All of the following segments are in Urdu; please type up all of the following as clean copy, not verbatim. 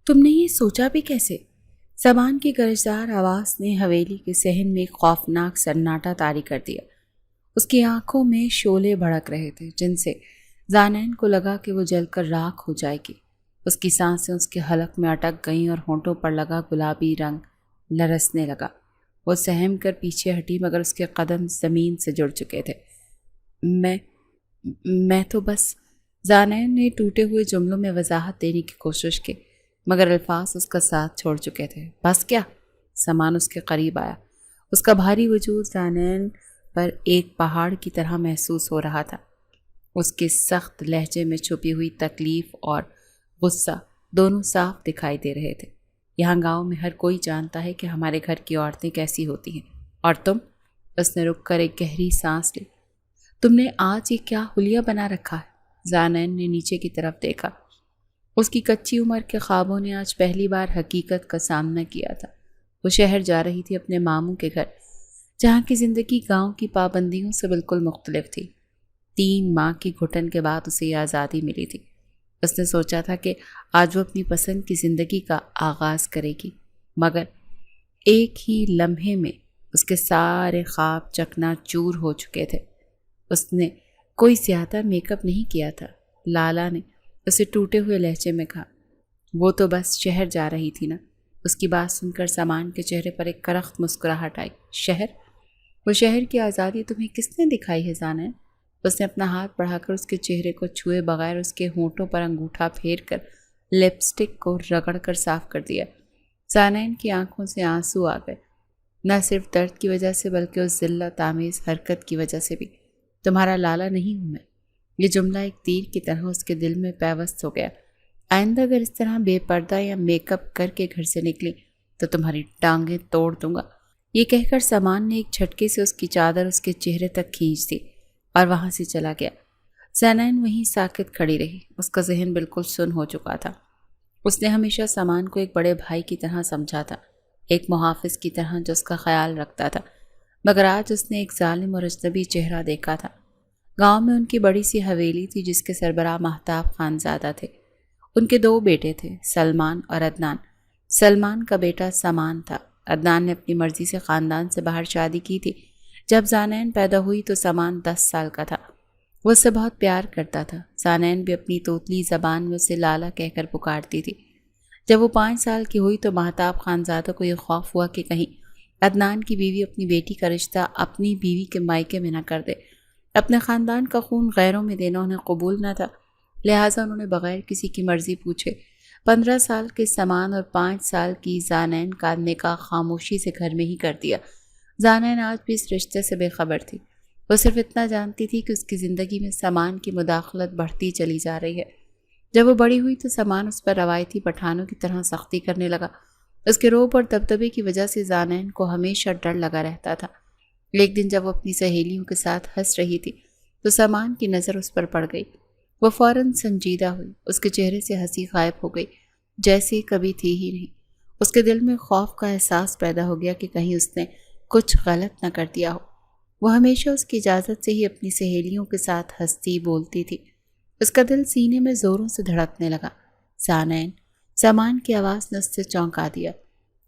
تم نے یہ سوچا بھی کیسے؟ زبان کی گرجدار آواز نے حویلی کے صحن میں ایک خوفناک سناٹا طاری کر دیا۔ اس کی آنکھوں میں شعلے بھڑک رہے تھے جن سے زانین کو لگا کہ وہ جل کر راکھ ہو جائے گی۔ اس کی سانسیں اس کے حلق میں اٹک گئیں اور ہونٹوں پر لگا گلابی رنگ لرزنے لگا۔ وہ سہم کر پیچھے ہٹی مگر اس کے قدم زمین سے جڑ چکے تھے۔ میں تو بس، زانین نے ٹوٹے ہوئے جملوں میں وضاحت دینے کی کوشش کی مگر الفاظ اس کا ساتھ چھوڑ چکے تھے۔ بس کیا؟ سامان اس کے قریب آیا۔ اس کا بھاری وجود زانین پر ایک پہاڑ کی طرح محسوس ہو رہا تھا۔ اس کے سخت لہجے میں چھپی ہوئی تکلیف اور غصہ دونوں صاف دکھائی دے رہے تھے۔ یہاں گاؤں میں ہر کوئی جانتا ہے کہ ہمارے گھر کی عورتیں کیسی ہوتی ہیں، اور تم؟ اس نے رک کر ایک گہری سانس لی۔ تم نے آج یہ کیا حلیہ بنا رکھا ہے؟ زانین نے نیچے کی طرف دیکھا۔ اس کی کچی عمر کے خوابوں نے آج پہلی بار حقیقت کا سامنا کیا تھا۔ وہ شہر جا رہی تھی اپنے ماموں کے گھر، جہاں کی زندگی گاؤں کی پابندیوں سے بالکل مختلف تھی۔ 3 ماہ کی گھٹن کے بعد اسے یہ آزادی ملی تھی۔ اس نے سوچا تھا کہ آج وہ اپنی پسند کی زندگی کا آغاز کرے گی، مگر ایک ہی لمحے میں اس کے سارے خواب چکنا چور ہو چکے تھے۔ اس نے کوئی زیادہ میک اپ نہیں کیا تھا۔ لالا نے اسے ٹوٹے ہوئے لہجے میں کہا۔ وہ تو بس شہر جا رہی تھی نا؟ اس کی بات سن کر سامان کے چہرے پر ایک کرخت مسکراہٹ آئی۔ شہر؟ وہ شہر کی آزادی تمہیں کس نے دکھائی ہے زانین؟ اس نے اپنا ہاتھ بڑھا کر اس کے چہرے کو چھوئے بغیر اس کے ہونٹوں پر انگوٹھا پھیر کر لپسٹک کو رگڑ کر صاف کر دیا۔ زانین کی آنکھوں سے آنسو آ گئے، نہ صرف درد کی وجہ سے بلکہ اس ذلت آمیز حرکت کی وجہ سے بھی۔ تمہارا لالا نہیں ہوں میں۔ یہ جملہ ایک تیر کی طرح اس کے دل میں پیوست ہو گیا۔ آئندہ اگر اس طرح بے پردہ یا میک اپ کر کے گھر سے نکلی تو تمہاری ٹانگیں توڑ دوں گا۔ یہ کہہ کر سامان نے ایک جھٹکے سے اس کی چادر اس کے چہرے تک کھینچ دی اور وہاں سے چلا گیا۔ زینین وہیں ساکت کھڑی رہی۔ اس کا ذہن بالکل سن ہو چکا تھا۔ اس نے ہمیشہ سامان کو ایک بڑے بھائی کی طرح سمجھا تھا، ایک محافظ کی طرح جو اس کا خیال رکھتا تھا، مگر آج اس نے ایک ظالم اور اجنبی چہرہ دیکھا تھا۔ گاؤں میں ان کی بڑی سی حویلی تھی جس کے سربراہ مہتاب خانزادہ تھے۔ ان کے 2 بیٹے تھے، سلمان اور عدنان۔ سلمان کا بیٹا سامان تھا۔ عدنان نے اپنی مرضی سے خاندان سے باہر شادی کی تھی۔ جب زانین پیدا ہوئی تو سامان 10 سال کا تھا۔ وہ اسے بہت پیار کرتا تھا۔ زانین بھی اپنی توتلی زبان میں اسے لالا کہہ کر پکارتی تھی۔ جب وہ 5 سال کی ہوئی تو مہتاب خانزادہ کو یہ خوف ہوا کہ کہیں عدنان کی بیوی اپنی بیٹی کا رشتہ اپنی بیوی کے مائکے میں نہ کر دے۔ اپنے خاندان کا خون غیروں میں دینا انہیں قبول نہ تھا، لہٰذا انہوں نے بغیر کسی کی مرضی پوچھے 15 سال کے سامان اور 5 سال کی زانین کا نکاح خاموشی سے گھر میں ہی کر دیا۔ زانین آج بھی اس رشتے سے بے خبر تھی۔ وہ صرف اتنا جانتی تھی کہ اس کی زندگی میں سامان کی مداخلت بڑھتی چلی جا رہی ہے۔ جب وہ بڑی ہوئی تو سامان اس پر روایتی پٹھانوں کی طرح سختی کرنے لگا۔ اس کے رعب اور دبدبے کی وجہ سے زانین کو ہمیشہ ڈر لگا رہتا تھا۔ ایک دن جب وہ اپنی سہیلیوں کے ساتھ ہنس رہی تھی تو سامان کی نظر اس پر پڑ گئی۔ وہ فوراً سنجیدہ ہوئی۔ اس کے چہرے سے ہنسی غائب ہو گئی، جیسے کبھی تھی ہی نہیں۔ اس کے دل میں خوف کا احساس پیدا ہو گیا کہ کہیں اس نے کچھ غلط نہ کر دیا ہو۔ وہ ہمیشہ اس کی اجازت سے ہی اپنی سہیلیوں کے ساتھ ہنستی بولتی تھی۔ اس کا دل سینے میں زوروں سے دھڑکنے لگا۔ زانین، سامان کی آواز نے اس سے چونکا دیا۔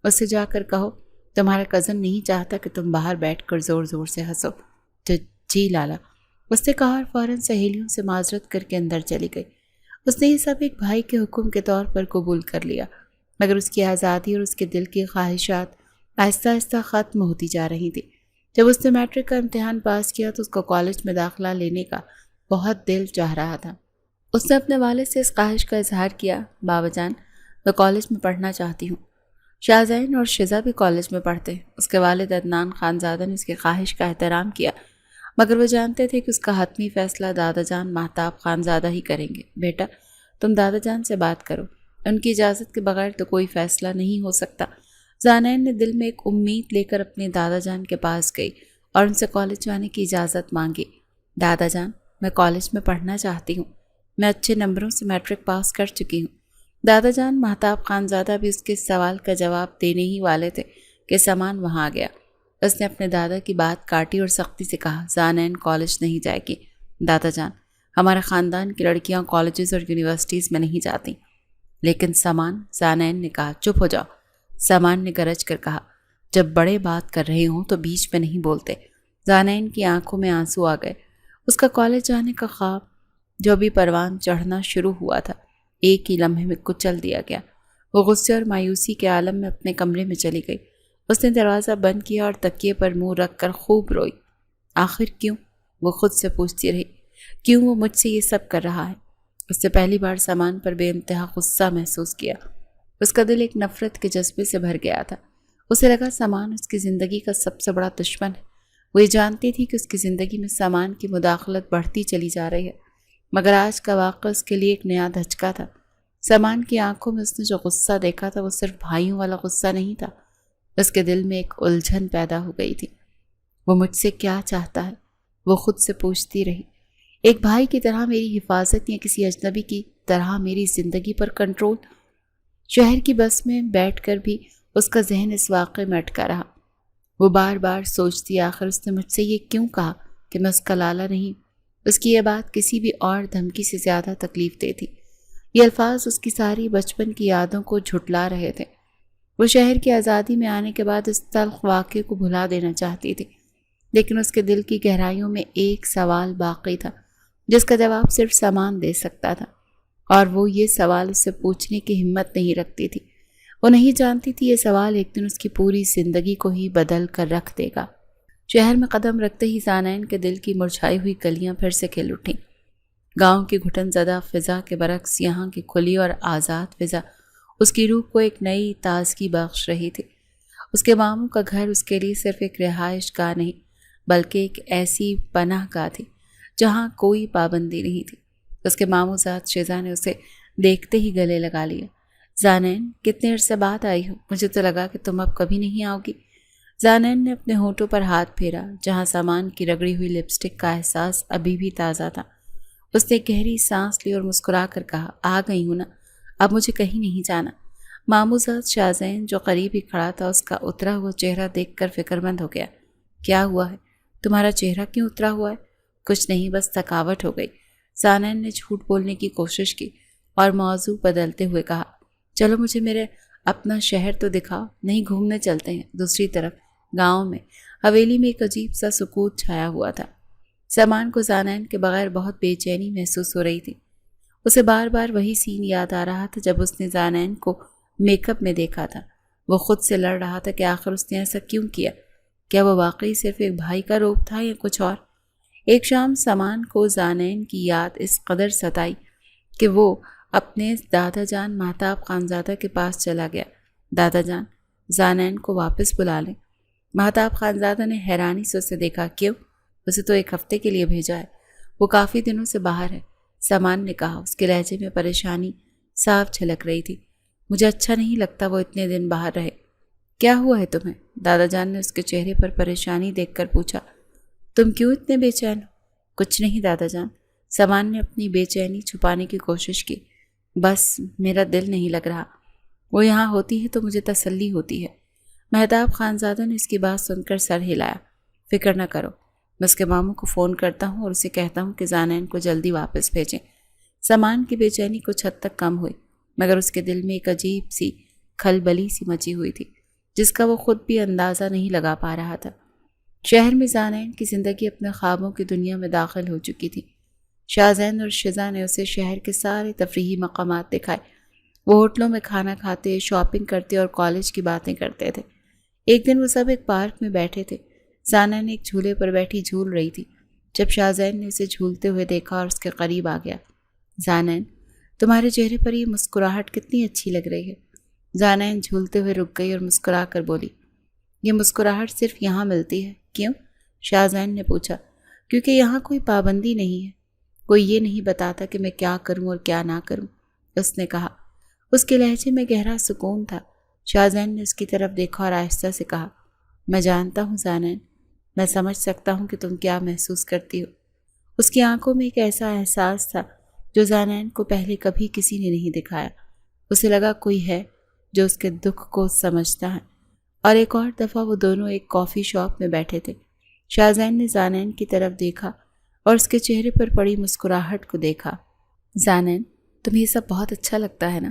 اس سے جا کر کہو تمہارا کزن نہیں چاہتا کہ تم باہر بیٹھ کر زور زور سے ہنسو۔ جی لالا، اس نے کہا اور فوراً سہیلیوں سے معذرت کر کے اندر چلی گئی۔ اس نے یہ سب ایک بھائی کے حکم کے طور پر قبول کر لیا، مگر اس کی آزادی اور اس کے دل کی خواہشات آہستہ آہستہ ختم ہوتی جا رہی تھی۔ جب اس نے میٹرک کا امتحان پاس کیا تو اس کو کالج میں داخلہ لینے کا بہت دل چاہ رہا تھا۔ اس نے اپنے والد سے اس خواہش کا اظہار کیا، بابا جان میں کالج میں پڑھنا چاہتی ہوں۔ شاہزین اور شزا بھی کالج میں پڑھتے۔ اس کے والد عدنان خانزادہ نے اس کی خواہش کا احترام کیا، مگر وہ جانتے تھے کہ اس کا حتمی فیصلہ دادا جان مہتاب خانزادہ ہی کریں گے۔ بیٹا، تم دادا جان سے بات کرو، ان کی اجازت کے بغیر تو کوئی فیصلہ نہیں ہو سکتا۔ زانین نے دل میں ایک امید لے کر اپنے دادا جان کے پاس گئی اور ان سے کالج جانے کی اجازت مانگی۔ دادا جان، میں کالج میں پڑھنا چاہتی ہوں۔ میں اچھے نمبروں سے میٹرک پاس کر چکی ہوں۔ دادا جان مہتاب خانزادہ بھی اس کے سوال کا جواب دینے ہی والے تھے کہ سامان وہاں آ گیا۔ اس نے اپنے دادا کی بات کاٹی اور سختی سے کہا، زانین کالج نہیں جائے گی۔ دادا جان، ہمارے خاندان کی لڑکیاں کالجز اور یونیورسٹیز میں نہیں جاتی۔ لیکن سامان، زانین نے کہا۔ چپ ہو جاؤ، سامان نے گرج کر کہا۔ جب بڑے بات کر رہے ہوں تو بیچ میں نہیں بولتے۔ زانین کی آنکھوں میں آنسو آ گئے۔ اس کا کالج جانے کا خواب جو بھی پروان چڑھنا شروع ہوا تھا، ایک ہی لمحے میں کچل دیا گیا۔ وہ غصے اور مایوسی کے عالم میں اپنے کمرے میں چلی گئی۔ اس نے دروازہ بند کیا اور تکیے پر منہ رکھ کر خوب روئی۔ آخر کیوں؟ وہ خود سے پوچھتی رہی۔ کیوں وہ مجھ سے یہ سب کر رہا ہے؟ اس نے پہلی بار سامان پر بے انتہا غصہ محسوس کیا۔ اس کا دل ایک نفرت کے جذبے سے بھر گیا تھا۔ اسے لگا سامان اس کی زندگی کا سب سے بڑا دشمن ہے۔ وہ یہ جانتی تھی کہ اس کی زندگی میں سامان کی مداخلت بڑھتی چلی جا رہی ہے، مگر آج کا واقعہ اس کے لیے ایک نیا دھچکا تھا۔ سامان کی آنکھوں میں اس نے جو غصہ دیکھا تھا وہ صرف بھائیوں والا غصہ نہیں تھا۔ اس کے دل میں ایک الجھن پیدا ہو گئی تھی۔ وہ مجھ سے کیا چاہتا ہے؟ وہ خود سے پوچھتی رہی۔ ایک بھائی کی طرح میری حفاظت یا کسی اجنبی کی طرح میری زندگی پر کنٹرول؟ شہر کی بس میں بیٹھ کر بھی اس کا ذہن اس واقعے میں اٹکا رہا۔ وہ بار بار سوچتی آخر اس نے مجھ سے یہ کیوں کہا کہ میں اس کا لالا نہیں؟ اس کی یہ بات کسی بھی اور دھمکی سے زیادہ تکلیف دہ تھی۔ یہ الفاظ اس کی ساری بچپن کی یادوں کو جھٹلا رہے تھے۔ وہ شہر کی آزادی میں آنے کے بعد اس تلخ واقعے کو بھلا دینا چاہتی تھی، لیکن اس کے دل کی گہرائیوں میں ایک سوال باقی تھا جس کا جواب صرف سامان دے سکتا تھا، اور وہ یہ سوال اس سے پوچھنے کی ہمت نہیں رکھتی تھی۔ وہ نہیں جانتی تھی یہ سوال ایک دن اس کی پوری زندگی کو ہی بدل کر رکھ دے گا۔ شہر میں قدم رکھتے ہی زانین کے دل کی مرجھائی ہوئی کلیاں پھر سے کھل اٹھیں۔ گاؤں کی گھٹن زدہ فضا کے برعکس یہاں کی کھلی اور آزاد فضا اس کی روح کو ایک نئی تازگی بخش رہی تھی۔ اس کے ماموں کا گھر اس کے لیے صرف ایک رہائش گاہ نہیں بلکہ ایک ایسی پناہ گاہ تھی جہاں کوئی پابندی نہیں تھی۔ اس کے ماموں زاد شیزا نے اسے دیکھتے ہی گلے لگا لیا۔ زانین، کتنے عرصے بعد آئی ہو؟ مجھے تو لگا کہ تم اب کبھی نہیں آؤ گی۔ زانین نے اپنے ہونٹوں پر ہاتھ پھیرا جہاں سامان کی رگڑی ہوئی لپسٹک کا احساس ابھی بھی تازہ تھا۔ اس نے گہری سانس لی اور مسکرا کر کہا، آ گئی ہوں نا، اب مجھے کہیں نہیں جانا۔ ماموں زاد شازین جو قریب ہی کھڑا تھا اس کا اترا ہوا چہرہ دیکھ کر فکر مند ہو گیا۔ کیا ہوا ہے؟ تمہارا چہرہ کیوں اترا ہوا ہے؟ کچھ نہیں، بس تھکاوٹ ہو گئی۔ زانین نے جھوٹ بولنے کی کوشش کی اور موضوع بدلتے ہوئے کہا، چلو مجھے میرے اپنا شہر تو دکھاؤ، نہیں گھومنے چلتے ہیں دوسری طرف، گاؤں میں۔ حویلی میں ایک عجیب سا سکوت چھایا ہوا تھا۔ سامان کو زانین کے بغیر بہت بے چینی محسوس ہو رہی تھی۔ اسے بار بار وہی سین یاد آ رہا تھا جب اس نے زانین کو میک اپ میں دیکھا تھا۔ وہ خود سے لڑ رہا تھا کہ آخر اس نے ایسا کیوں کیا؟ کیا وہ واقعی صرف ایک بھائی کا روپ تھا یا کچھ اور؟ ایک شام سامان کو زانین کی یاد اس قدر ستائی کہ وہ اپنے دادا جان مہتاب خانزادہ کے پاس چلا گیا۔ دادا جان، زانین کو واپس بلا لیں۔ مہتاب خانزادہ نے حیرانی سے اسے دیکھا۔ کیوں؟ اسے تو ایک ہفتے کے لیے بھیجا ہے، وہ کافی دنوں سے باہر ہے، سامان نے کہا۔ اس کے لہجے میں پریشانی صاف جھلک رہی تھی۔ مجھے اچھا نہیں لگتا وہ اتنے دن باہر رہے۔ کیا ہوا ہے تمہیں؟ دادا جان نے اس کے چہرے پر پریشانی دیکھ کر پوچھا۔ تم کیوں اتنے بے چین ہو؟ کچھ نہیں دادا جان، سامان نے اپنی بے چینی چھپانے کی کوشش کی۔ بس میرا دل نہیں لگ رہا، وہ یہاں ہوتی ہے تو مجھے تسلی ہوتی ہے۔ مہتاب خانزادہ نے اس کی بات سن کر سر ہلایا۔ فکر نہ کرو، میں اس کے ماموں کو فون کرتا ہوں اور اسے کہتا ہوں کہ زانین کو جلدی واپس بھیجیں۔ سامان کی بے چینی کچھ حد تک کم ہوئی، مگر اس کے دل میں ایک عجیب سی کھلبلی سی مچی ہوئی تھی جس کا وہ خود بھی اندازہ نہیں لگا پا رہا تھا۔ شہر میں زانین کی زندگی اپنے خوابوں کی دنیا میں داخل ہو چکی تھی۔ شازین اور شزا نے اسے شہر کے سارے تفریحی مقامات دکھائے۔ وہ ہوٹلوں میں کھانا کھاتے، شاپنگ کرتے اور کالج کی باتیں کرتے تھے۔ ایک دن وہ سب ایک پارک میں بیٹھے تھے۔ زانین ایک جھولے پر بیٹھی جھول رہی تھی جب شازین نے اسے جھولتے ہوئے دیکھا اور اس کے قریب آ گیا۔ زانین، تمہارے چہرے پر یہ مسکراہٹ کتنی اچھی لگ رہی ہے۔ زانین جھولتے ہوئے رک گئی اور مسکرا کر بولی، یہ مسکراہٹ صرف یہاں ملتی ہے۔ کیوں؟ شازین نے پوچھا۔ کیونکہ یہاں کوئی پابندی نہیں ہے، کوئی یہ نہیں بتاتا کہ میں کیا کروں اور کیا نہ کروں، اس نے کہا۔ اس کے لہجے میں گہرا سکون تھا۔ شازین نے اس کی طرف دیکھا اور آہستہ سے کہا، میں جانتا ہوں زانین، میں سمجھ سکتا ہوں کہ تم کیا محسوس کرتی ہو۔ اس کی آنکھوں میں ایک ایسا احساس تھا جو زانین کو پہلے کبھی کسی نے نہیں دکھایا۔ اسے لگا کوئی ہے جو اس کے دکھ کو سمجھتا ہے۔ اور ایک اور دفعہ وہ دونوں ایک کافی شاپ میں بیٹھے تھے۔ شازین نے زانین کی طرف دیکھا اور اس کے چہرے پر پڑی مسکراہٹ کو دیکھا۔ زانین، تمہیں یہ سب بہت اچھا لگتا ہے نا؟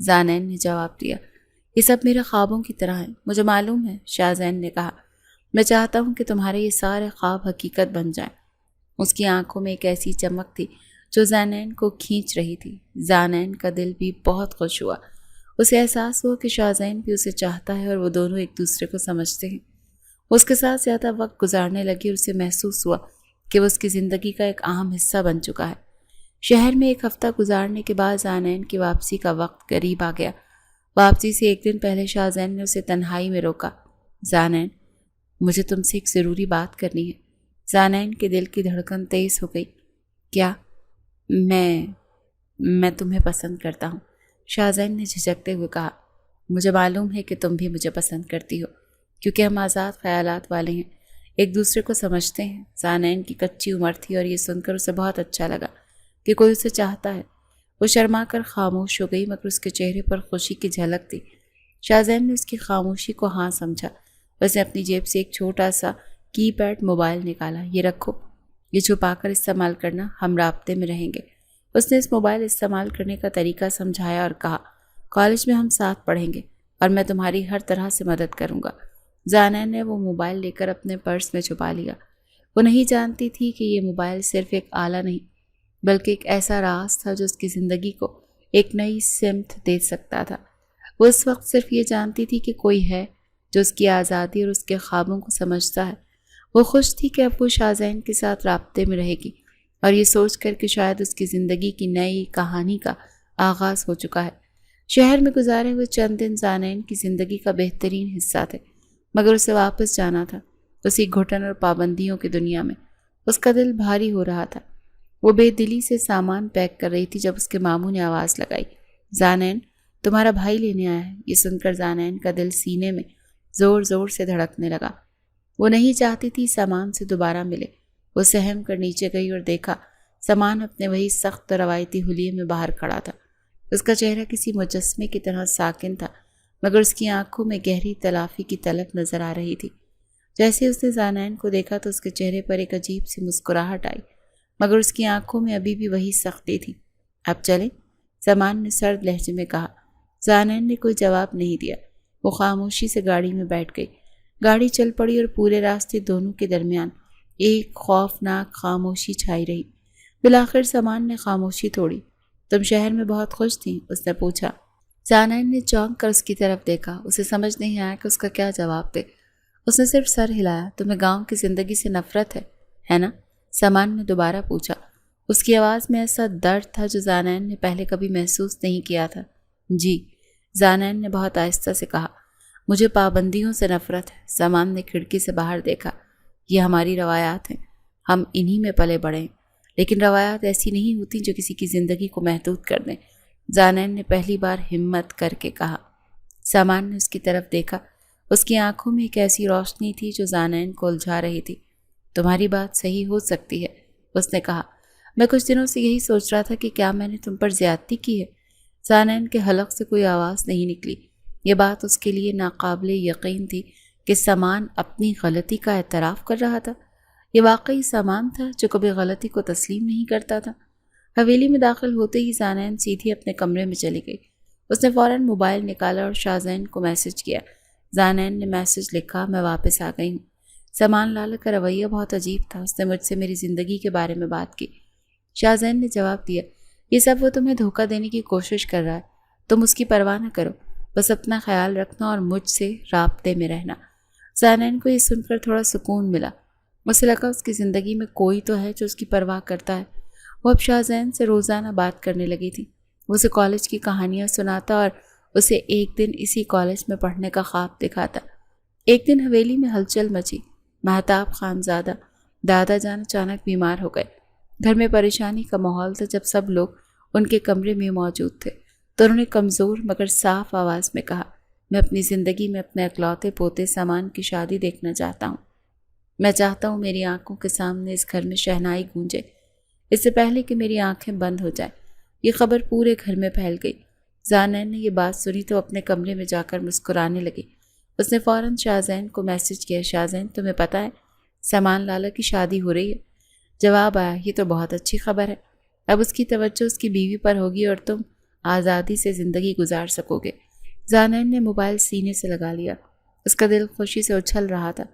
زانین نے جواب دیا۔ یہ سب میرے خوابوں کی طرح ہیں، مجھے معلوم ہے، شاہزین نے کہا۔ میں چاہتا ہوں کہ تمہارے یہ سارے خواب حقیقت بن جائیں۔ اس کی آنکھوں میں ایک ایسی چمک تھی جو زانین کو کھینچ رہی تھی۔ زانین کا دل بھی بہت خوش ہوا۔ اسے احساس ہوا کہ شاہزین بھی اسے چاہتا ہے اور وہ دونوں ایک دوسرے کو سمجھتے ہیں۔ اس کے ساتھ زیادہ وقت گزارنے لگی اور اسے محسوس ہوا کہ وہ اس کی زندگی کا ایک اہم حصہ بن چکا ہے۔ شہر میں ایک ہفتہ گزارنے کے بعد زانین کی واپسی کا وقت قریب آ گیا۔ واپسی سے ایک دن پہلے شاہزین نے اسے تنہائی میں روکا۔ زانین، مجھے تم سے ایک ضروری بات کرنی ہے۔ زانین کے دل کی دھڑکن تیز ہو گئی۔ کیا؟ میں تمہیں پسند کرتا ہوں، شاہزین نے جھجکتے ہوئے کہا۔ مجھے معلوم ہے کہ تم بھی مجھے پسند کرتی ہو، کیونکہ ہم آزاد خیالات والے ہیں، ایک دوسرے کو سمجھتے ہیں۔ زانین کی کچی عمر تھی اور یہ سن کر اسے بہت اچھا لگا کہ کوئی اسے چاہتا ہے۔ وہ شرما کر خاموش ہو گئی، مگر اس کے چہرے پر خوشی کی جھلک تھی۔ شاہزین نے اس کی خاموشی کو ہاں سمجھا۔ اس نے اپنی جیب سے ایک چھوٹا سا کی پیڈ موبائل نکالا۔ یہ رکھو، یہ چھپا کر استعمال کرنا، ہم رابطے میں رہیں گے۔ اس نے اس موبائل استعمال کرنے کا طریقہ سمجھایا اور کہا، کالج میں ہم ساتھ پڑھیں گے اور میں تمہاری ہر طرح سے مدد کروں گا۔ زانین نے وہ موبائل لے کر اپنے پرس میں چھپا لیا۔ وہ نہیں جانتی تھی کہ یہ موبائل صرف ایک آلہ نہیں بلکہ ایک ایسا راز تھا جو اس کی زندگی کو ایک نئی سمت دے سکتا تھا۔ وہ اس وقت صرف یہ جانتی تھی کہ کوئی ہے جو اس کی آزادی اور اس کے خوابوں کو سمجھتا ہے۔ وہ خوش تھی کہ اب وہ شاہزین کے ساتھ رابطے میں رہے گی، اور یہ سوچ کر کہ شاید اس کی زندگی کی نئی کہانی کا آغاز ہو چکا ہے۔ شہر میں گزارے ہوئے چند دن زانین کی زندگی کا بہترین حصہ تھے، مگر اسے واپس جانا تھا، اسی گھٹن اور پابندیوں کی دنیا میں۔ اس کا دل بھاری ہو رہا تھا۔ وہ بے دلی سے سامان پیک کر رہی تھی جب اس کے ماموں نے آواز لگائی، زانین، تمہارا بھائی لینے آیا ہے۔ یہ سن کر زانین کا دل سینے میں زور زور سے دھڑکنے لگا۔ وہ نہیں چاہتی تھی سامان سے دوبارہ ملے۔ وہ سہم کر نیچے گئی اور دیکھا سامان اپنے وہی سخت روایتی حلیے میں باہر کھڑا تھا۔ اس کا چہرہ کسی مجسمے کی طرح ساکن تھا، مگر اس کی آنکھوں میں گہری تلافی کی طلب نظر آ رہی تھی۔ جیسے اس نے زانین کو دیکھا تو اس کے چہرے پر ایک عجیب سی مسکراہٹ آئی، مگر اس کی آنکھوں میں ابھی بھی وہی سختی تھی۔ اب چلیں، سامان نے سرد لہجے میں کہا۔ زانین نے کوئی جواب نہیں دیا۔ وہ خاموشی سے گاڑی میں بیٹھ گئی۔ گاڑی چل پڑی اور پورے راستے دونوں کے درمیان ایک خوفناک خاموشی چھائی رہی۔ بالآخر سامان نے خاموشی توڑی۔ تم شہر میں بہت خوش تھی؟ اس نے پوچھا۔ زانین نے چونک کر اس کی طرف دیکھا۔ اسے سمجھ نہیں آیا کہ اس کا کیا جواب دے۔ اس نے صرف سر ہلایا۔ تمہیں گاؤں کی زندگی سے نفرت ہے نا؟ سامان نے دوبارہ پوچھا۔ اس کی آواز میں ایسا درد تھا جو زانین نے پہلے کبھی محسوس نہیں کیا تھا۔ جی، زانین نے بہت آہستہ سے کہا، مجھے پابندیوں سے نفرت ہے۔ سامان نے کھڑکی سے باہر دیکھا۔ یہ ہماری روایات ہیں، ہم انہی میں پلے بڑھے ہیں، لیکن روایات ایسی نہیں ہوتی جو کسی کی زندگی کو محدود کر دیں۔ زانین نے پہلی بار ہمت کر کے کہا۔ سامان نے اس کی طرف دیکھا۔ اس کی آنکھوں میں ایک ایسی روشنی تھی جو زانین کو الجھا رہی تھی۔ تمہاری بات صحیح ہو سکتی ہے، اس نے کہا۔ میں کچھ دنوں سے یہی سوچ رہا تھا کہ کیا میں نے تم پر زیادتی کی ہے۔ زانین کے حلق سے کوئی آواز نہیں نکلی۔ یہ بات اس کے لیے ناقابل یقین تھی کہ سامان اپنی غلطی کا اعتراف کر رہا تھا۔ یہ واقعی سامان تھا جو کبھی غلطی کو تسلیم نہیں کرتا تھا۔ حویلی میں داخل ہوتے ہی زانین سیدھی اپنے کمرے میں چلی گئی۔ اس نے فوراً موبائل نکالا اور شاہزین کو میسج کیا۔ زانین نے میسج لکھا، میں واپس آ گئی ہوں۔ سامان لال کا رویہ بہت عجیب تھا۔ اس نے مجھ سے میری زندگی کے بارے میں بات کی۔ شاہزین نے جواب دیا، یہ سب وہ تمہیں دھوکہ دینے کی کوشش کر رہا ہے، تم اس کی پرواہ نہ کرو، بس اپنا خیال رکھنا اور مجھ سے رابطے میں رہنا۔ زانین کو یہ سن کر تھوڑا سکون ملا۔ اسے لگا اس کی زندگی میں کوئی تو ہے جو اس کی پرواہ کرتا ہے۔ وہ اب شاہزین سے روزانہ بات کرنے لگی تھی۔ وہ اسے کالج کی کہانیاں سناتا اور اسے ایک دن اسی کالج میں پڑھنے کا خواب دکھاتا۔ ایک دن حویلی میں ہلچل مچی۔ مہتاب خانزادہ دادا جان اچانک بیمار ہو گئے۔ گھر میں پریشانی کا ماحول تھا۔ جب سب لوگ ان کے کمرے میں موجود تھے تو انہوں نے کمزور مگر صاف آواز میں کہا، میں اپنی زندگی میں اپنے اکلوتے پوتے سامان کی شادی دیکھنا چاہتا ہوں۔ میں چاہتا ہوں میری آنکھوں کے سامنے اس گھر میں شہنائی گونجے، اس سے پہلے کہ میری آنکھیں بند ہو جائیں۔ یہ خبر پورے گھر میں پھیل گئی۔ زانین نے یہ بات سنی تو اپنے کمرے میں جا کر مسکرانے لگی۔ اس نے فوراً شاہزین کو میسج کیا، شاہزین تمہیں پتہ ہے سامان لالا کی شادی ہو رہی ہے۔ جواب آیا، یہ تو بہت اچھی خبر ہے۔ اب اس کی توجہ اس کی بیوی پر ہوگی اور تم آزادی سے زندگی گزار سکو گے۔ زانین نے موبائل سینے سے لگا لیا۔ اس کا دل خوشی سے اچھل رہا تھا۔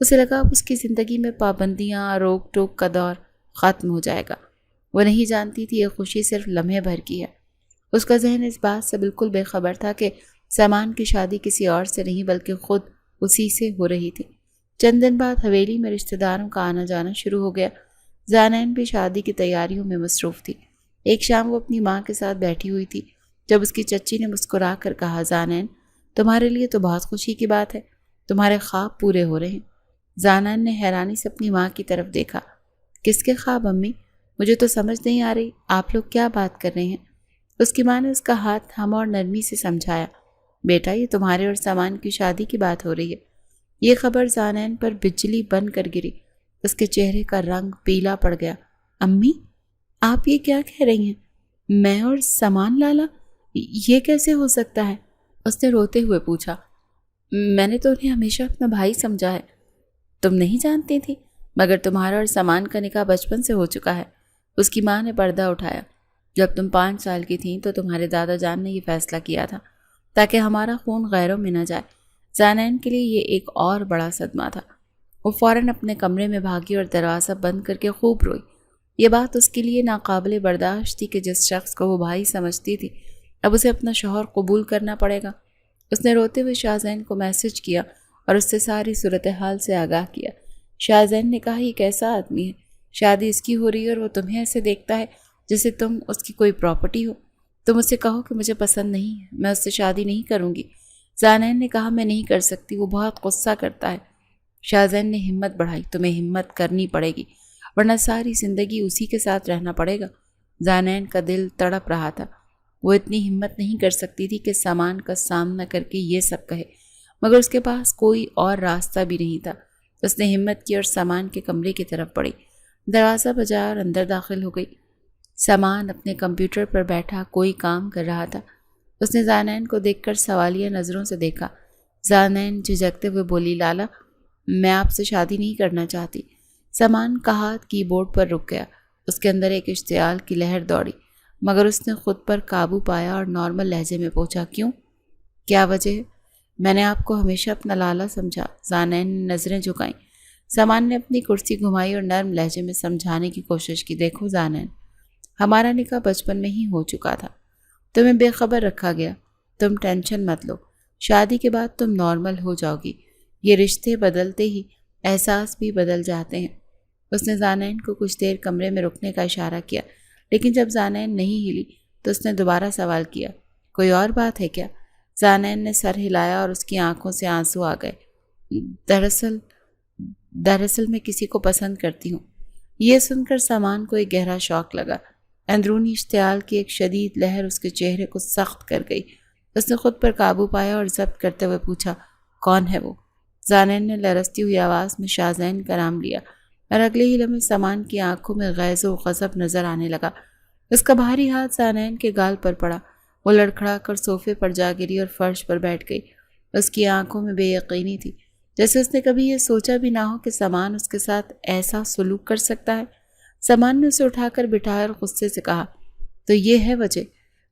اسے لگا اب اس کی زندگی میں پابندیاں، روک ٹوک کا دور ختم ہو جائے گا۔ وہ نہیں جانتی تھی یہ خوشی صرف لمحے بھر کی ہے۔ اس کا ذہن اس بات سے بالکل بے خبر تھا کہ سامان کی شادی کسی اور سے نہیں بلکہ خود اسی سے ہو رہی تھی۔ چند دن بعد حویلی میں رشتہ داروں کا آنا جانا شروع ہو گیا۔ زانین بھی شادی کی تیاریوں میں مصروف تھی۔ ایک شام وہ اپنی ماں کے ساتھ بیٹھی ہوئی تھی جب اس کی چچی نے مسکرا کر کہا، زانین تمہارے لیے تو بہت خوشی کی بات ہے، تمہارے خواب پورے ہو رہے ہیں۔ زانین نے حیرانی سے اپنی ماں کی طرف دیکھا۔ کس کے خواب امی؟ مجھے تو سمجھ نہیں آ رہی، آپ لوگ کیا بات کر رہے ہیں؟ اس کی ماں نے اس کا ہاتھ تھاما اور نرمی سے سمجھایا، بیٹا یہ تمہارے اور سامان کی شادی کی بات ہو رہی ہے۔ یہ خبر زانین پر بجلی بن کر گری۔ اس کے چہرے کا رنگ پیلا پڑ گیا۔ امی آپ یہ کیا کہہ رہی ہیں؟ میں اور سامان لالا؟ یہ کیسے ہو سکتا ہے؟ اس نے روتے ہوئے پوچھا۔ میں نے تو انہیں ہمیشہ اپنا بھائی سمجھا ہے۔ تم نہیں جانتی تھی؟ مگر تمہارا اور سامان کا نکاح بچپن سے ہو چکا ہے۔ اس کی ماں نے پردہ اٹھایا۔ جب تم 5 سال کی تھیں تو تمہارے دادا جان نے یہ فیصلہ کیا تھا تاکہ ہمارا خون غیروں میں نہ جائے۔ زانین کے لیے یہ ایک اور بڑا صدمہ تھا۔ وہ فوراً اپنے کمرے میں بھاگی اور دروازہ بند کر کے خوب روئی۔ یہ بات اس کے لیے ناقابل برداشت تھی کہ جس شخص کو وہ بھائی سمجھتی تھی اب اسے اپنا شوہر قبول کرنا پڑے گا۔ اس نے روتے ہوئے شاہزین کو میسج کیا اور اس سے ساری صورتحال سے آگاہ کیا۔ شاہزین نے کہا، یہ کیسا آدمی ہے؟ شادی اس کی ہو رہی ہے اور وہ تمہیں ایسے دیکھتا ہے جیسے تم اس کی کوئی پراپرٹی ہو۔ تم اس سے کہو کہ مجھے پسند نہیں ہے، میں اس سے شادی نہیں کروں گی۔ زانین نے کہا، میں نہیں کر سکتی، وہ بہت غصہ کرتا ہے۔ شاہزین نے ہمت بڑھائی، تمہیں ہمت کرنی پڑے گی ورنہ ساری زندگی اسی کے ساتھ رہنا پڑے گا۔ زانین کا دل تڑپ رہا تھا۔ وہ اتنی ہمت نہیں کر سکتی تھی کہ سامان کا سامنا کر کے یہ سب کہے، مگر اس کے پاس کوئی اور راستہ بھی نہیں تھا۔ اس نے ہمت کی اور سامان کے کمرے کی طرف بڑھی، دروازہ بجایا اور اندر داخل ہو گئی۔ سامان اپنے کمپیوٹر پر بیٹھا کوئی کام کر رہا تھا۔ اس نے زانین کو دیکھ کر سوالیہ نظروں سے دیکھا۔ زانین جھجکتے ہوئے بولی، لالا میں آپ سے شادی نہیں کرنا چاہتی۔ سامان کا ہاتھ کی بورڈ پر رک گیا۔ اس کے اندر ایک اشتعال کی لہر دوڑی، مگر اس نے خود پر قابو پایا اور نارمل لہجے میں پوچھا، کیوں؟ کیا وجہ ہے؟ میں نے آپ کو ہمیشہ اپنا لالا سمجھا۔ زانین نے نظریں جھکائیں۔ سامان نے اپنی کرسی گھمائی اور نرم لہجے میں سمجھانے کی کوشش کی، دیکھو زانین، ہمارا نکاح بچپن میں ہی ہو چکا تھا، تمہیں بے خبر رکھا گیا، تم ٹینشن مت لو، شادی کے بعد تم نارمل ہو جاؤ گی۔ یہ رشتے بدلتے ہی احساس بھی بدل جاتے ہیں۔ اس نے زانین کو کچھ دیر کمرے میں رکنے کا اشارہ کیا، لیکن جب زانین نہیں ہلی تو اس نے دوبارہ سوال کیا، کوئی اور بات ہے کیا؟ زانین نے سر ہلایا اور اس کی آنکھوں سے آنسو آ گئے۔ دراصل میں کسی کو پسند کرتی ہوں۔ یہ سن کر سامان کو ایک گہرا شوق لگا۔ اندرونی اشتعال کی ایک شدید لہر اس کے چہرے کو سخت کر گئی۔ اس نے خود پر قابو پایا اور ضبط کرتے ہوئے پوچھا، کون ہے وہ؟ زانین نے لرزتی ہوئی آواز میں شاہزین کا نام لیا اور اگلے ہی لمحے سامان کی آنکھوں میں غیظ و غضب نظر آنے لگا۔ اس کا بھاری ہاتھ زانین کے گال پر پڑا۔ وہ لڑکھڑا کر صوفے پر جا گری اور فرش پر بیٹھ گئی۔ اس کی آنکھوں میں بے یقینی تھی، جیسے اس نے کبھی یہ سوچا بھی نہ ہو کہ سامان اس کے ساتھ ایسا سلوک کر سکتا ہے۔ سامان نے اسے اٹھا کر بٹھایا اور غصے سے کہا، تو یہ ہے وجہ؟